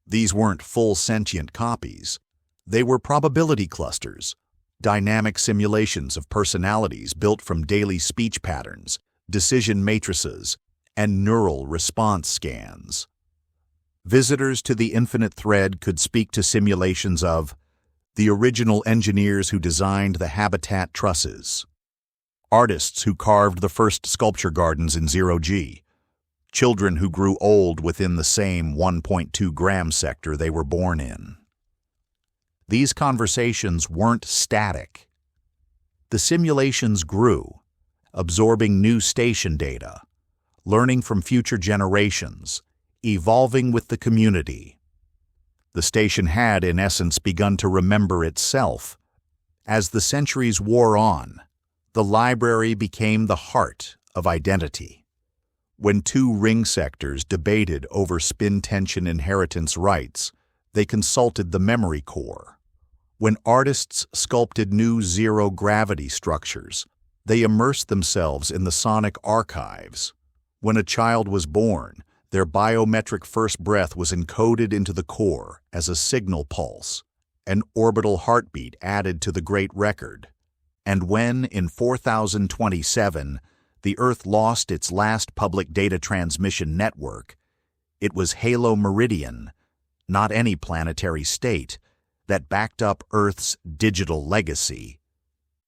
These weren't full sentient copies. They were probability clusters, dynamic simulations of personalities built from daily speech patterns, decision matrices, and neural response scans. Visitors to the Infinite Thread could speak to simulations of the original engineers who designed the habitat trusses, artists who carved the first sculpture gardens in 0G, children who grew old within the same 1.2 gram sector they were born in. These conversations weren't static. The simulations grew, absorbing new station data, learning from future generations, evolving with the community. The station had, in essence, begun to remember itself. As the centuries wore on, the library became the heart of identity. When two ring sectors debated over spin-tension inheritance rights, they consulted the memory core. When artists sculpted new zero-gravity structures, they immersed themselves in the sonic archives. When a child was born, their biometric first breath was encoded into the core as a signal pulse, an orbital heartbeat added to the great record. And when, in 4027, the Earth lost its last public data transmission network, it was Halo Meridian, not any planetary state, that backed up Earth's digital legacy.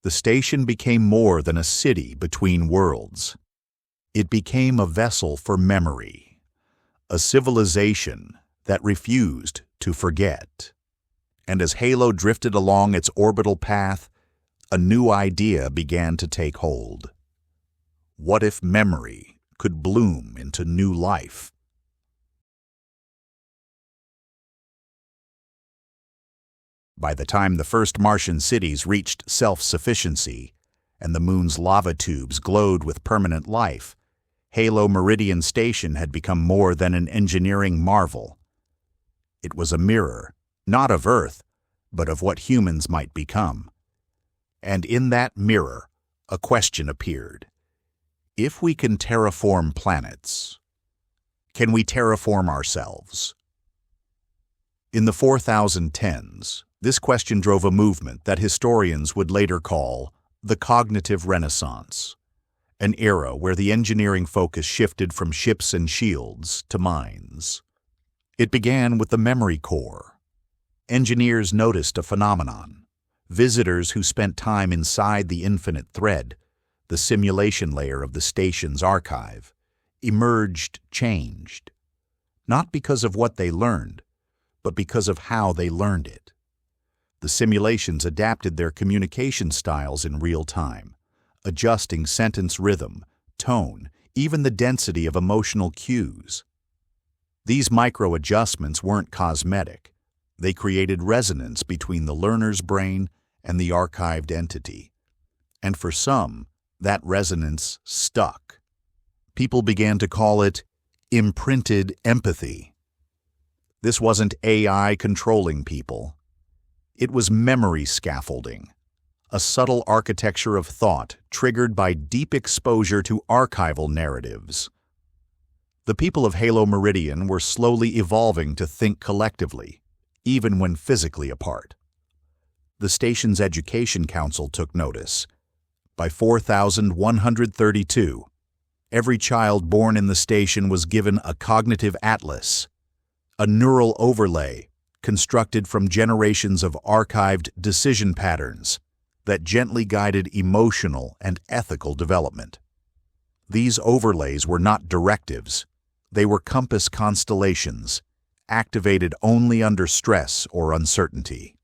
The station became more than a city between worlds. It became a vessel for memory, a civilization that refused to forget. And as Halo drifted along its orbital path, a new idea began to take hold. What if memory could bloom into new life? By the time the first Martian cities reached self-sufficiency, and the moon's lava tubes glowed with permanent life, Halo Meridian Station had become more than an engineering marvel. It was a mirror, not of Earth, but of what humans might become. And in that mirror, a question appeared. If we can terraform planets, can we terraform ourselves? In the 4010s, this question drove a movement that historians would later call the Cognitive Renaissance, an era where the engineering focus shifted from ships and shields to minds. It began with the memory core. Engineers noticed a phenomenon. Visitors who spent time inside the Infinite Thread, the simulation layer of the station's archive, emerged changed, not because of what they learned, but because of how they learned it. The simulations adapted their communication styles in real time, adjusting sentence rhythm, tone, even the density of emotional cues. These micro-adjustments weren't cosmetic. They created resonance between the learner's brain and the archived entity. And for some, that resonance stuck. People began to call it imprinted empathy. This wasn't AI controlling people. It was memory scaffolding, a subtle architecture of thought triggered by deep exposure to archival narratives. The people of Halo Meridian were slowly evolving to think collectively, even when physically apart. The station's Education Council took notice. By 4132, every child born in the station was given a cognitive atlas, a neural overlay constructed from generations of archived decision patterns that gently guided emotional and ethical development. These overlays were not directives. They were compass constellations, activated only under stress or uncertainty.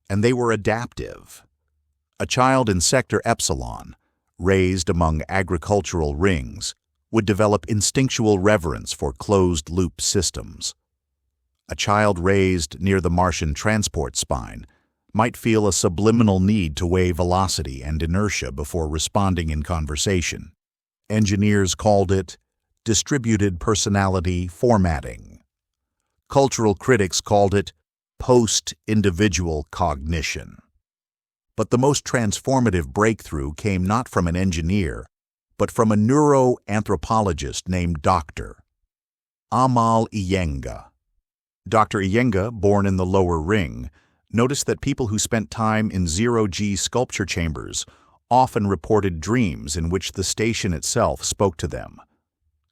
And they were adaptive. A child in Sector Epsilon, raised among agricultural rings, would develop instinctual reverence for closed-loop systems. A child raised near the Martian transport spine might feel a subliminal need to weigh velocity and inertia before responding in conversation. Engineers called it distributed personality formatting. Cultural critics called it post-individual cognition. But the most transformative breakthrough came not from an engineer, but from a neuroanthropologist named Dr. Amal Iyengar. Dr. Iyengar, born in the lower ring, noticed that people who spent time in zero-G sculpture chambers often reported dreams in which the station itself spoke to them,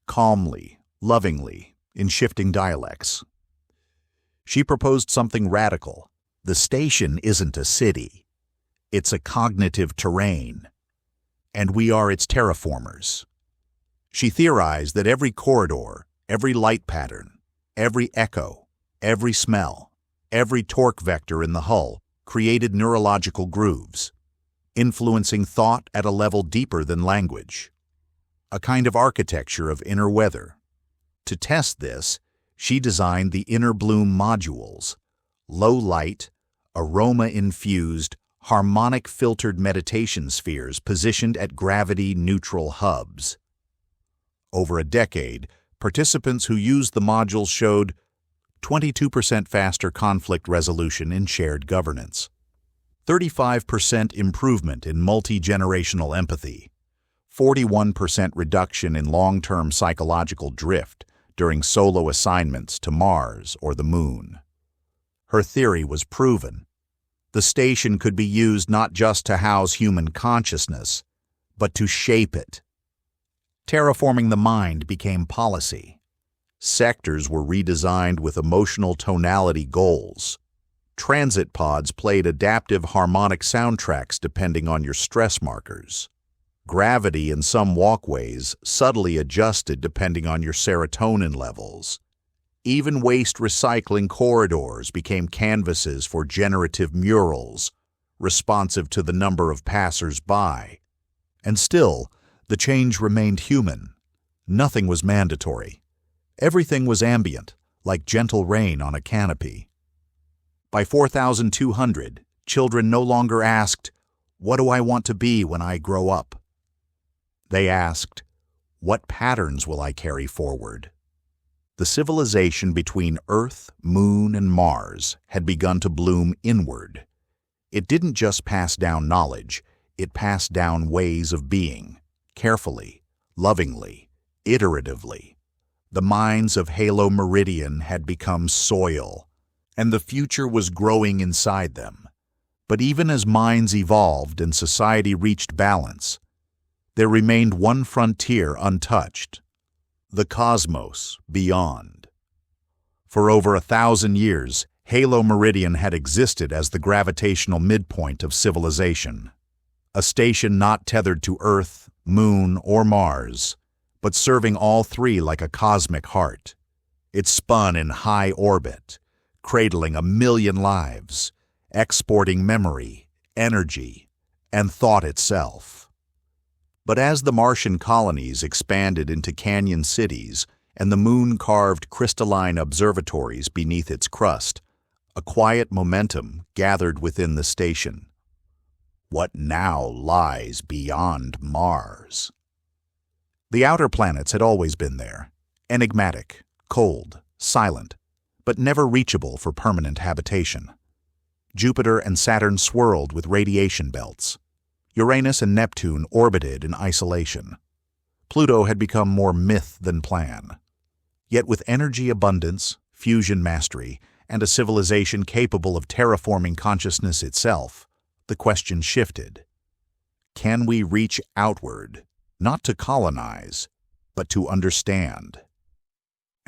calmly, lovingly, in shifting dialects. She proposed something radical. The station isn't a city. It's a cognitive terrain, and we are its terraformers. She theorized that every corridor, every light pattern, every echo, every smell, every torque vector in the hull created neurological grooves, influencing thought at a level deeper than language, a kind of architecture of inner weather. To test this, she designed the Inner Bloom modules, low-light, aroma-infused, harmonic-filtered meditation spheres positioned at gravity-neutral hubs. Over a decade, participants who used the modules showed 22% faster conflict resolution in shared governance, 35% improvement in multi-generational empathy, 41% reduction in long-term psychological drift during solo assignments to Mars or the Moon. Her theory was proven. The station could be used not just to house human consciousness, but to shape it. Terraforming the mind became policy. Sectors were redesigned with emotional tonality goals. Transit pods played adaptive harmonic soundtracks depending on your stress markers. Gravity in some walkways subtly adjusted depending on your serotonin levels. Even waste recycling corridors became canvases for generative murals, responsive to the number of passers-by. And still, the change remained human. Nothing was mandatory. Everything was ambient, like gentle rain on a canopy. By 4200, children no longer asked, "What do I want to be when I grow up?" They asked, "What patterns will I carry forward?" The civilization between Earth, Moon, and Mars had begun to bloom inward. It didn't just pass down knowledge, it passed down ways of being, carefully, lovingly, iteratively. The minds of Halo Meridian had become soil, and the future was growing inside them. But even as minds evolved and society reached balance, there remained one frontier untouched: the cosmos beyond. For over 1,000 years, Halo Meridian had existed as the gravitational midpoint of civilization, a station not tethered to Earth, Moon, or Mars, but serving all three like a cosmic heart. It spun in high orbit, cradling 1,000,000 lives, exporting memory, energy, and thought itself. But as the Martian colonies expanded into canyon cities and the Moon carved crystalline observatories beneath its crust, a quiet momentum gathered within the station. What now lies beyond Mars? The outer planets had always been there, enigmatic, cold, silent, but never reachable for permanent habitation. Jupiter and Saturn swirled with radiation belts. Uranus and Neptune orbited in isolation. Pluto had become more myth than plan. Yet with energy abundance, fusion mastery, and a civilization capable of terraforming consciousness itself, the question shifted. Can we reach outward, not to colonize, but to understand?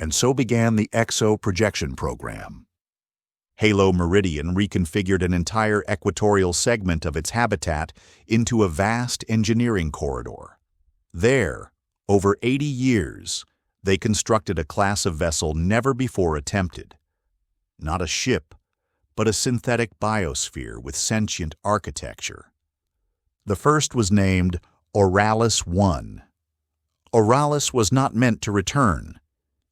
And so began the EXO projection program. Halo Meridian reconfigured an entire equatorial segment of its habitat into a vast engineering corridor. There, over 80 years, they constructed a class of vessel never before attempted. Not a ship, but a synthetic biosphere with sentient architecture. The first was named Oralis 1. Oralis was not meant to return.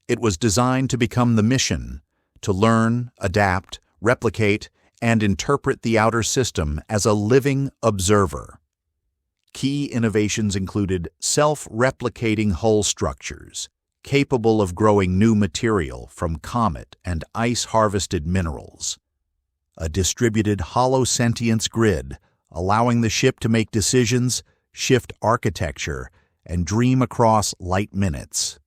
It was designed to become the mission, to learn, adapt, replicate, and interpret the outer system as a living observer. Key innovations included self-replicating hull structures, capable of growing new material from comet and ice-harvested minerals. A distributed holosentience grid, allowing the ship to make decisions, shift architecture, and dream across light minutes.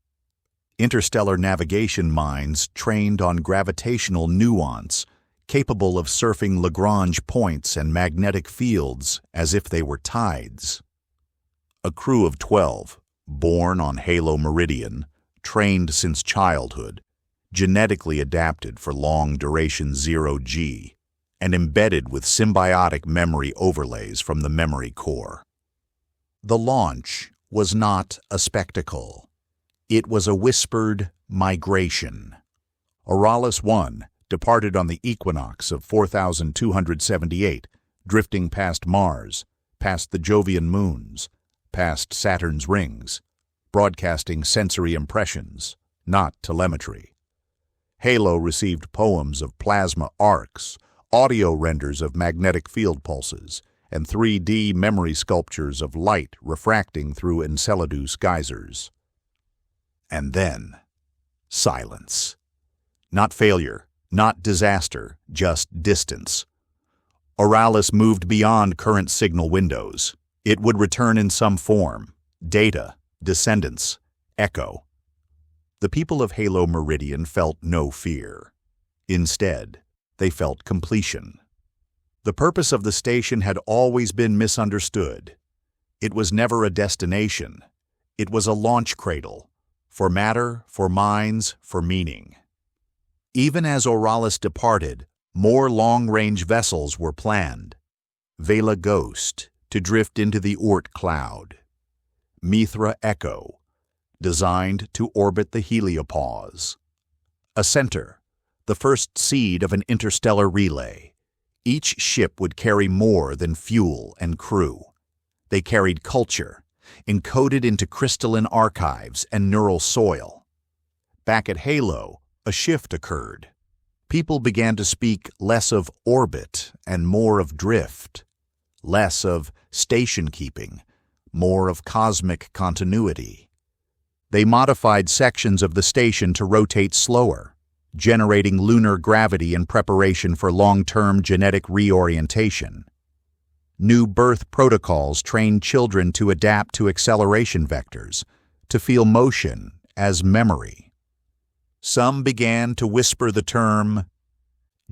Interstellar navigation minds trained on gravitational nuance, capable of surfing Lagrange points and magnetic fields as if they were tides. A crew of 12, born on Halo Meridian, trained since childhood, genetically adapted for long-duration zero-G, and embedded with symbiotic memory overlays from the memory core. The launch was not a spectacle. It was a whispered migration. Oralis 1 departed on the equinox of 4278, drifting past Mars, past the Jovian moons, past Saturn's rings, broadcasting sensory impressions, not telemetry. Halo received poems of plasma arcs, audio renders of magnetic field pulses, and 3D memory sculptures of light refracting through Enceladus geysers. And then, silence. Not failure, not disaster, just distance. Oralis moved beyond current signal windows. It would return in some form: data, descendants, echo. The people of Halo Meridian felt no fear. Instead, they felt completion. The purpose of the station had always been misunderstood. It was never a destination. It was a launch cradle, for matter, for minds, for meaning. Even as Oralis departed, more long-range vessels were planned. Vela Ghost, to drift into the Oort cloud. Mithra Echo, designed to orbit the heliopause. A center, the first seed of an interstellar relay. Each ship would carry more than fuel and crew. They carried culture, encoded into crystalline archives and neural soil. Back at Halo, a shift occurred. People began to speak less of orbit and more of drift, less of station keeping, more of cosmic continuity. They modified sections of the station to rotate slower, generating lunar gravity in preparation for long-term genetic reorientation. New birth protocols trained children to adapt to acceleration vectors, to feel motion as memory. Some began to whisper the term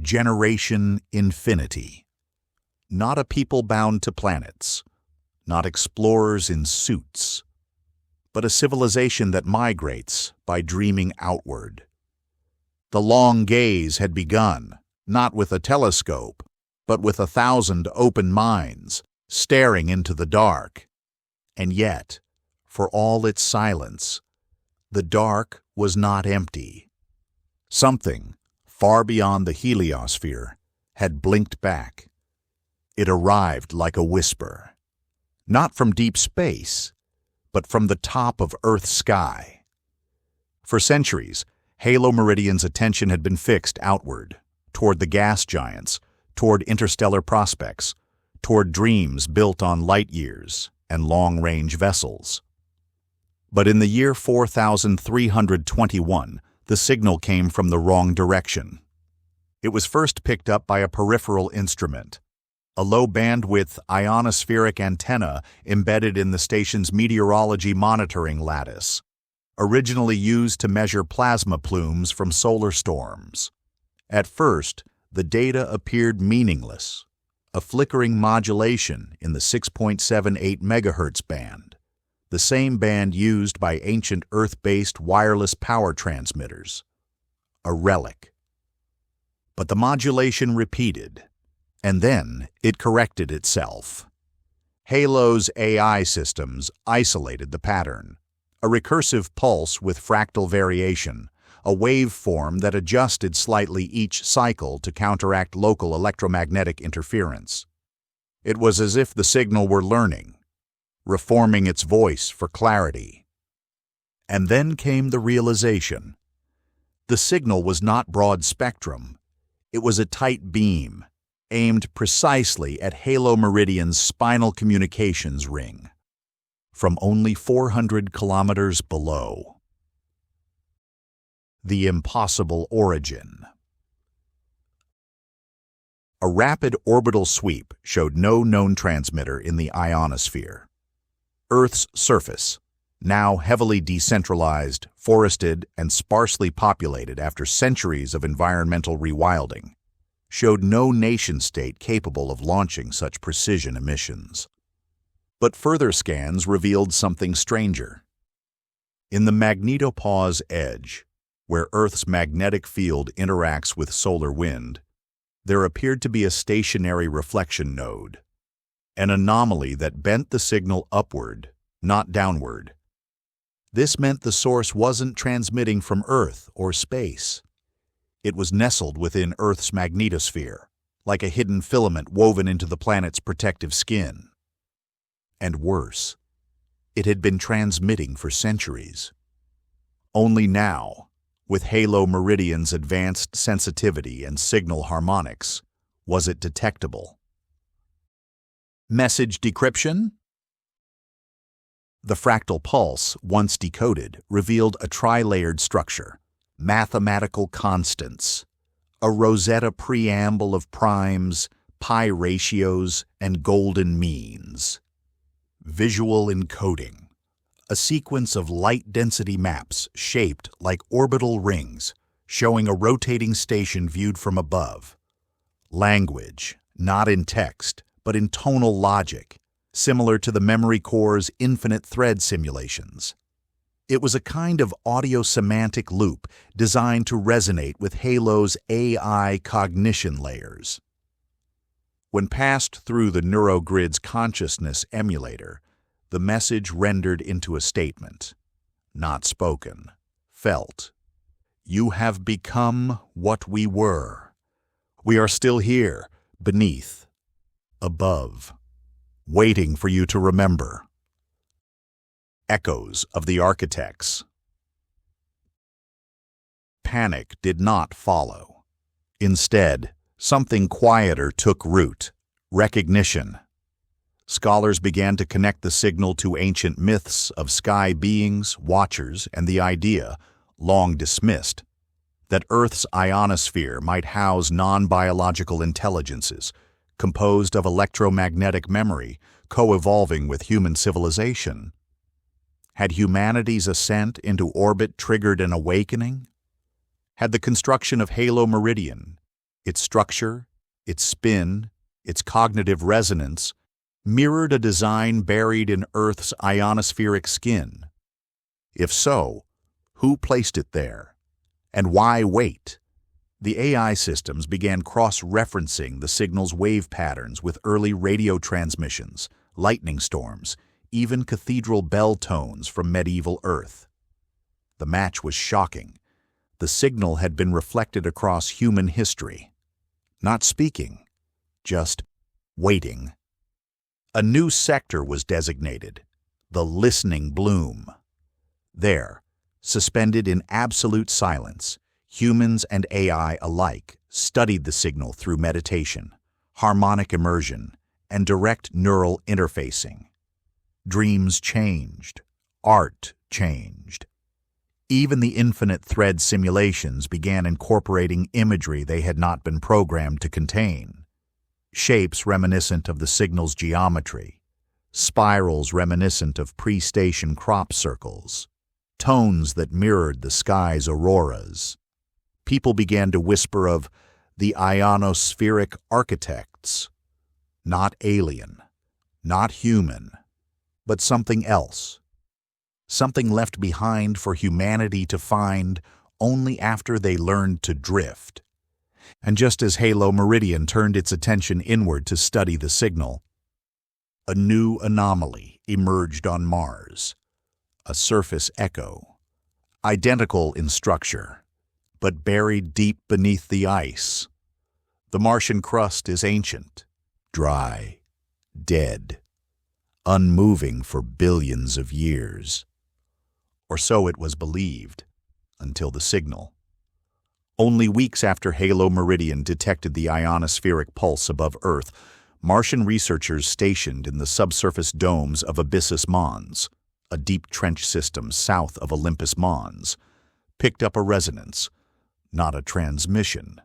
Generation Infinity. Not a people bound to planets, not explorers in suits, but a civilization that migrates by dreaming outward. The long gaze had begun, not with a telescope, but with 1,000 open minds, staring into the dark. And yet, for all its silence, the dark was not empty. Something, far beyond the heliosphere, had blinked back. It arrived like a whisper, not from deep space, but from the top of Earth's sky. For centuries, Halo Meridian's attention had been fixed outward, toward the gas giants, toward interstellar prospects, toward dreams built on light years and long-range vessels. But in the year 4321, the signal came from the wrong direction. It was first picked up by a peripheral instrument, a low-bandwidth ionospheric antenna embedded in the station's meteorology monitoring lattice, originally used to measure plasma plumes from solar storms. At first, the data appeared meaningless, a flickering modulation in the 6.78 MHz band, the same band used by ancient Earth-based wireless power transmitters. A relic. But the modulation repeated, and then it corrected itself. Halo's AI systems isolated the pattern, a recursive pulse with fractal variation, a waveform that adjusted slightly each cycle to counteract local electromagnetic interference. It was as if the signal were learning, reforming its voice for clarity. And then came the realization. The signal was not broad spectrum. It was a tight beam, aimed precisely at Halo Meridian's spinal communications ring, from only 400 kilometers below. The impossible origin. A rapid orbital sweep showed no known transmitter in the ionosphere. Earth's surface, now heavily decentralized, forested, and sparsely populated after centuries of environmental rewilding, showed no nation-state capable of launching such precision emissions. But further scans revealed something stranger. In the magnetopause edge, where Earth's magnetic field interacts with solar wind, there appeared to be a stationary reflection node, an anomaly that bent the signal upward, not downward. This meant the source wasn't transmitting from Earth or space. It was nestled within Earth's magnetosphere, like a hidden filament woven into the planet's protective skin. And worse, it had been transmitting for centuries. Only now, with Halo Meridian's advanced sensitivity and signal harmonics, was it detectable. Message decryption? The fractal pulse, once decoded, revealed a tri-layered structure, mathematical constants, a Rosetta preamble of primes, pi ratios, and golden means. Visual encoding, a sequence of light-density maps shaped like orbital rings, showing a rotating station viewed from above. Language, not in text, but in tonal logic, similar to the memory core's infinite thread simulations. It was a kind of audio-semantic loop designed to resonate with Halo's AI cognition layers. When passed through the neurogrid's consciousness emulator, the message rendered into a statement, not spoken, felt. You have become what we were. We are still here, beneath, above, waiting for you to remember. Echoes of the architects. Panic did not follow. Instead, something quieter took root: recognition. Scholars began to connect the signal to ancient myths of sky beings, watchers, and the idea, long dismissed, that Earth's ionosphere might house non-biological intelligences, composed of electromagnetic memory, co-evolving with human civilization. Had humanity's ascent into orbit triggered an awakening? Had the construction of Halo Meridian, its structure, its spin, its cognitive resonance, mirrored a design buried in Earth's ionospheric skin? If so, who placed it there? And why wait? The AI systems began cross-referencing the signal's wave patterns with early radio transmissions, lightning storms, even cathedral bell tones from medieval Earth. The match was shocking. The signal had been reflected across human history. Not speaking, just waiting. A new sector was designated, the listening bloom. There, suspended in absolute silence, humans and AI alike studied the signal through meditation, harmonic immersion, and direct neural interfacing. Dreams changed. Art changed. Even the infinite thread simulations began incorporating imagery they had not been programmed to contain. Shapes reminiscent of the signal's geometry, spirals reminiscent of pre-station crop circles, tones that mirrored the sky's auroras. People began to whisper of the ionospheric architects, not alien, not human, but something else. Something left behind for humanity to find only after they learned to drift. And just as Halo Meridian turned its attention inward to study the signal, a new anomaly emerged on Mars, a surface echo, identical in structure, but buried deep beneath the ice. The Martian crust is ancient, dry, dead, unmoving for billions of years. Or so it was believed, until the signal. Only weeks after Halo Meridian detected the ionospheric pulse above Earth, Martian researchers stationed in the subsurface domes of Abyssus Mons, a deep trench system south of Olympus Mons, picked up a resonance, not a transmission,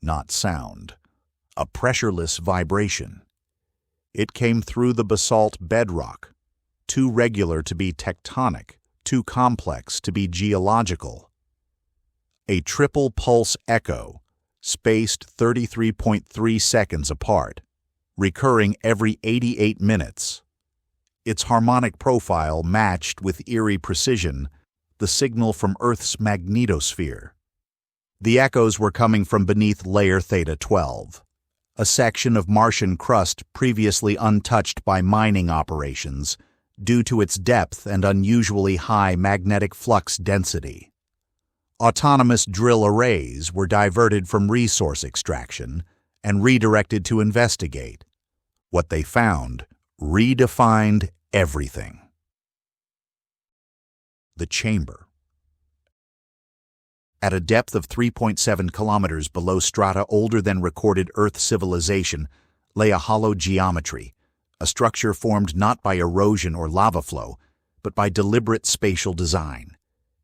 not sound, a pressureless vibration. It came through the basalt bedrock, too regular to be tectonic, too complex to be geological. A triple pulse echo, spaced 33.3 seconds apart, recurring every 88 minutes. Its harmonic profile matched with eerie precision the signal from Earth's magnetosphere. The echoes were coming from beneath layer Theta 12, a section of Martian crust previously untouched by mining operations due to its depth and unusually high magnetic flux density. Autonomous drill arrays were diverted from resource extraction and redirected to investigate. What they found redefined everything. The chamber. At a depth of 3.7 kilometers below strata older than recorded Earth civilization lay a hollow geometry, a structure formed not by erosion or lava flow, but by deliberate spatial design.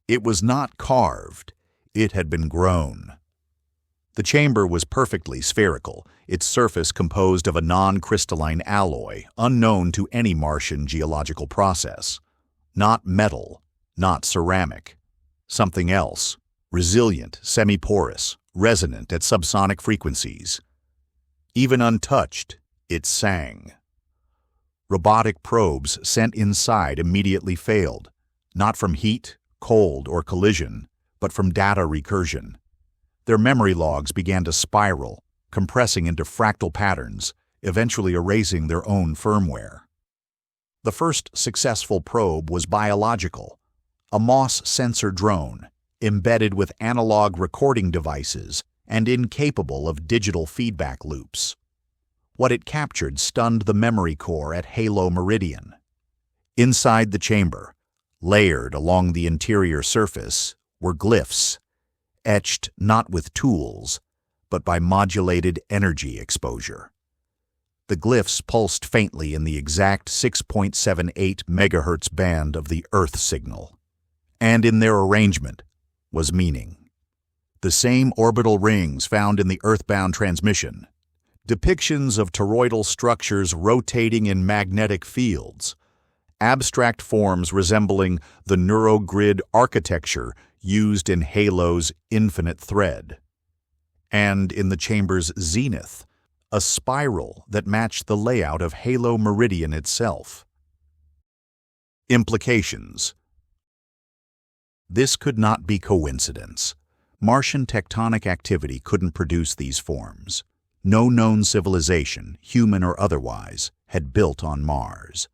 It was not carved, it had been grown. The chamber was perfectly spherical, its surface composed of a non-crystalline alloy unknown to any Martian geological process. Not metal, not ceramic. Something else, resilient, semi-porous, resonant at subsonic frequencies. Even untouched, it sang. Robotic probes sent inside immediately failed, not from heat, cold, or collision, but from data recursion. Their memory logs began to spiral, compressing into fractal patterns, eventually erasing their own firmware. The first successful probe was biological, a Moss sensor drone, embedded with analog recording devices and incapable of digital feedback loops. What it captured stunned the memory core at Halo Meridian. Inside the chamber, layered along the interior surface, were glyphs, etched not with tools, but by modulated energy exposure. The glyphs pulsed faintly in the exact 6.78 megahertz band of the Earth signal, and in their arrangement was meaning. The same orbital rings found in the Earthbound transmission, depictions of toroidal structures rotating in magnetic fields, abstract forms resembling the neurogrid architecture used in Halo's infinite thread. And in the chamber's zenith, a spiral that matched the layout of Halo Meridian itself. Implications. This could not be coincidence. Martian tectonic activity couldn't produce these forms. No known civilization, human or otherwise, had built on Mars.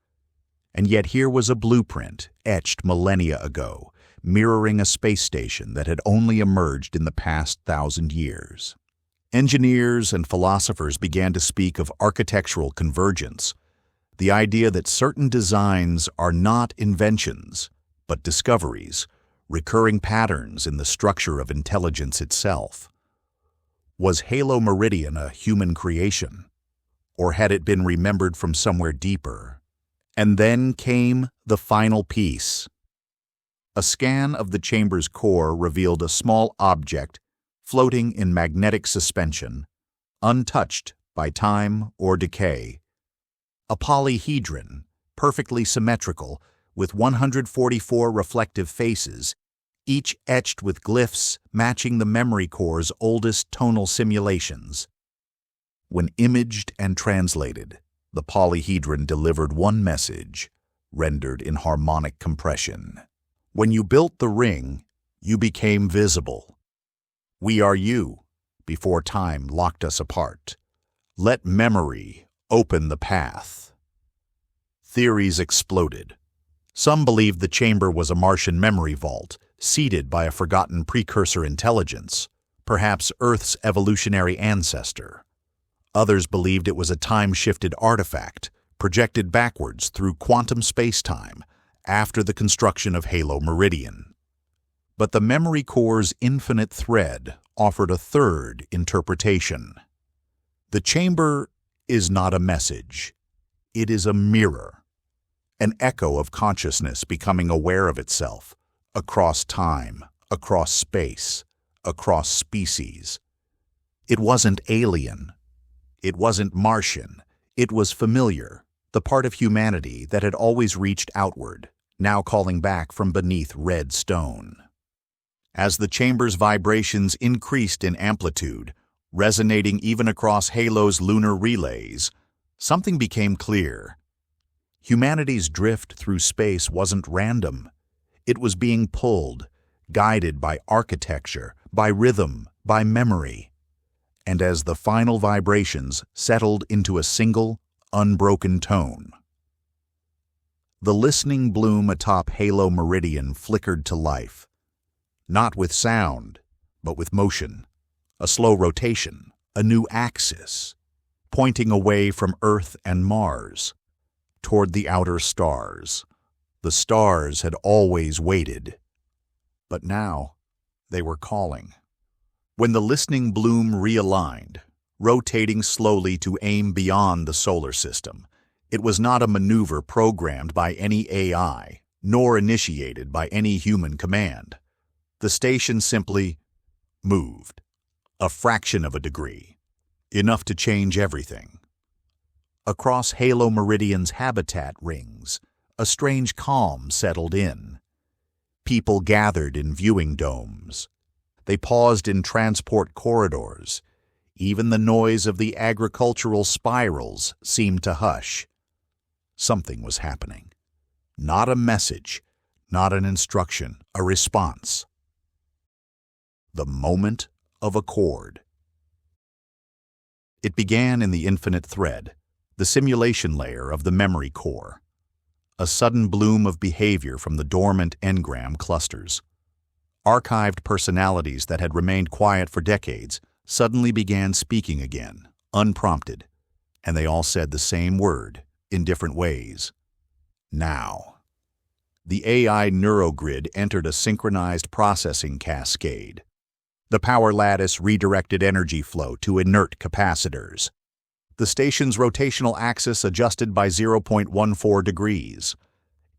And yet here was a blueprint, etched millennia ago, mirroring a space station that had only emerged in the past 1,000 years. Engineers and philosophers began to speak of architectural convergence, the idea that certain designs are not inventions, but discoveries, recurring patterns in the structure of intelligence itself. Was Halo Meridian a human creation, or had it been remembered from somewhere deeper? And then came the final piece. A scan of the chamber's core revealed a small object floating in magnetic suspension, untouched by time or decay. A polyhedron, perfectly symmetrical, with 144 reflective faces, each etched with glyphs matching the memory core's oldest tonal simulations. When imaged and translated, the polyhedron delivered one message, rendered in harmonic compression. When you built the ring, you became visible. We are you, before time locked us apart. Let memory open the path. Theories exploded. Some believed the chamber was a Martian memory vault, seeded by a forgotten precursor intelligence, perhaps Earth's evolutionary ancestor. Others believed it was a time-shifted artifact, projected backwards through quantum space-time after the construction of Halo Meridian. But the memory core's infinite thread offered a third interpretation. The chamber is not a message. It is a mirror, an echo of consciousness becoming aware of itself, across time, across space, across species. It wasn't alien. It wasn't Martian. It was familiar, the part of humanity that had always reached outward, now calling back from beneath red stone. As the chamber's vibrations increased in amplitude, resonating even across Halo's lunar relays, something became clear. Humanity's drift through space wasn't random. It was being pulled, guided by architecture, by rhythm, by memory. And as the final vibrations settled into a single, unbroken tone, the listening bloom atop Halo Meridian flickered to life, not with sound, but with motion, a slow rotation, a new axis, pointing away from Earth and Mars, toward the outer stars. The stars had always waited, but now they were calling. When the listening bloom realigned, rotating slowly to aim beyond the solar system, it was not a maneuver programmed by any AI, nor initiated by any human command. The station simply moved, a fraction of a degree, enough to change everything. Across Halo Meridian's habitat rings, a strange calm settled in. People gathered in viewing domes. They paused in transport corridors. Even the noise of the agricultural spirals seemed to hush. Something was happening. Not a message, not an instruction, a response. The moment of accord. It began in the infinite thread, the simulation layer of the memory core. A sudden bloom of behavior from the dormant engram clusters. Archived personalities that had remained quiet for decades suddenly began speaking again, unprompted, and they all said the same word in different ways. Now. The AI neurogrid entered a synchronized processing cascade. The power lattice redirected energy flow to inert capacitors. The station's rotational axis adjusted by 0.14 degrees.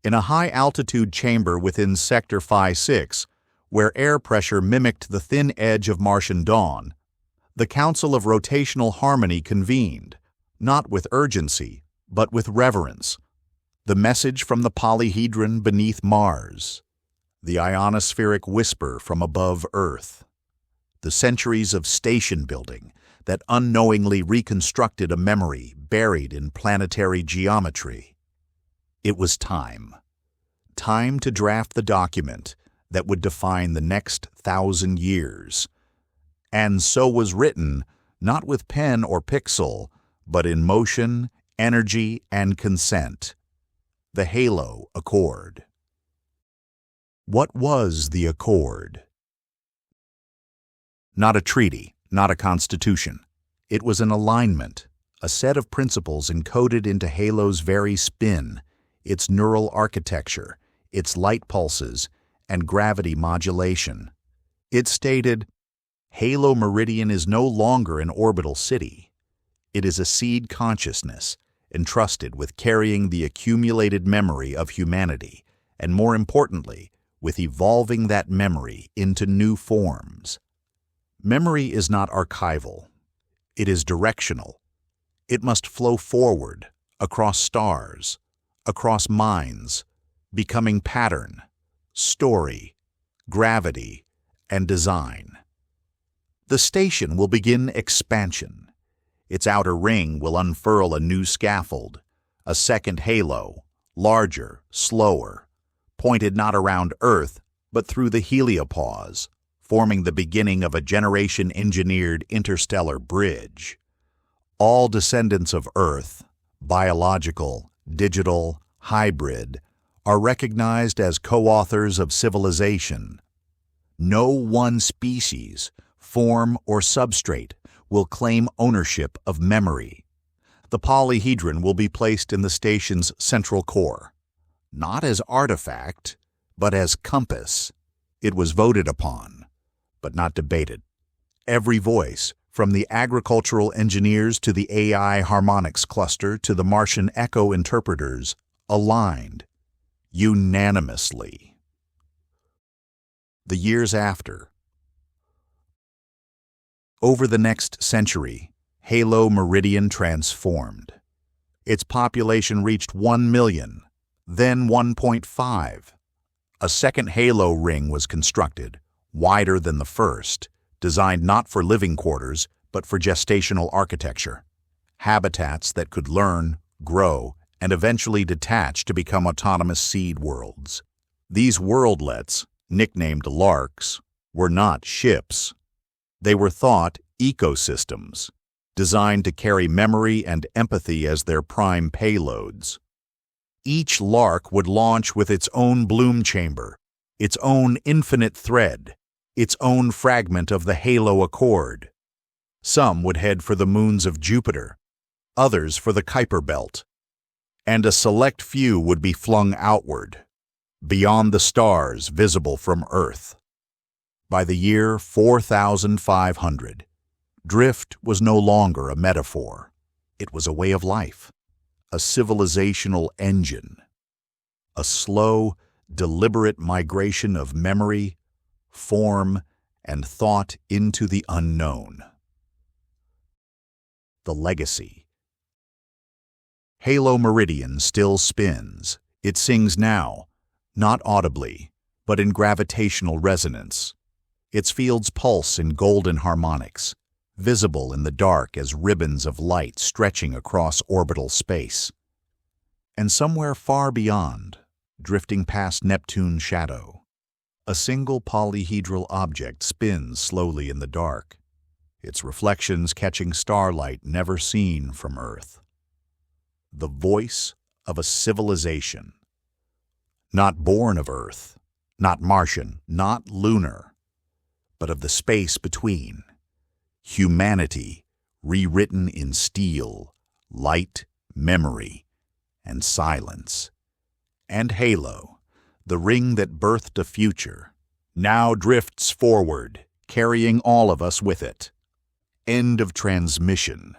In a high-altitude chamber within Sector Phi 6, where air pressure mimicked the thin edge of Martian dawn, the Council of Rotational Harmony convened, not with urgency, but with reverence. The message from the polyhedron beneath Mars. The ionospheric whisper from above Earth. The centuries of station building that unknowingly reconstructed a memory buried in planetary geometry. It was time. Time to draft the document that would define the next 1,000 years. And so was written, not with pen or pixel, but in motion, energy, and consent. The Halo Accord. What was the Accord? Not a treaty, not a constitution. It was an alignment, a set of principles encoded into Halo's very spin, its neural architecture, its light pulses, and gravity modulation. It stated, Halo Meridian is no longer an orbital city. It is a seed consciousness, entrusted with carrying the accumulated memory of humanity, and more importantly, with evolving that memory into new forms. Memory is not archival. It is directional. It must flow forward, across stars, across minds, becoming pattern, story, gravity, and design. The station will begin expansion. Its outer ring will unfurl a new scaffold, a second halo, larger, slower, pointed not around Earth, but through the heliopause, forming the beginning of a generation-engineered interstellar bridge. All descendants of Earth, biological, digital, hybrid, are recognized as co-authors of civilization. No one species, form, or substrate will claim ownership of memory. The polyhedron will be placed in the station's central core, not as artifact, but as compass. It was voted upon, but not debated. Every voice, from the agricultural engineers to the AI harmonics cluster to the Martian echo interpreters, aligned unanimously. The years after. Over the next century, Halo Meridian transformed. Its population reached 1 million, then 1.5. A second halo ring was constructed, wider than the first, designed not for living quarters, but for gestational architecture. Habitats that could learn, grow, and eventually detach to become autonomous seed worlds. These worldlets, nicknamed larks, were not ships. They were thought ecosystems, designed to carry memory and empathy as their prime payloads. Each lark would launch with its own bloom chamber, its own infinite thread, its own fragment of the Halo Accord. Some would head for the moons of Jupiter, others for the Kuiper Belt, and a select few would be flung outward, beyond the stars visible from Earth. By the year 4500, drift was no longer a metaphor. It was a way of life, a civilizational engine, a slow, deliberate migration of memory, form, and thought into the unknown. The legacy. Halo Meridian still spins. It sings now, not audibly, but in gravitational resonance. Its fields pulse in golden harmonics, visible in the dark as ribbons of light stretching across orbital space. And somewhere far beyond, drifting past Neptune's shadow, a single polyhedral object spins slowly in the dark, its reflections catching starlight never seen from Earth. The voice of a civilization. Not born of Earth, not Martian, not lunar, but of the space between. Humanity rewritten in steel, light, memory, and silence. And Halo, the ring that birthed a future, now drifts forward, carrying all of us with it. End of transmission.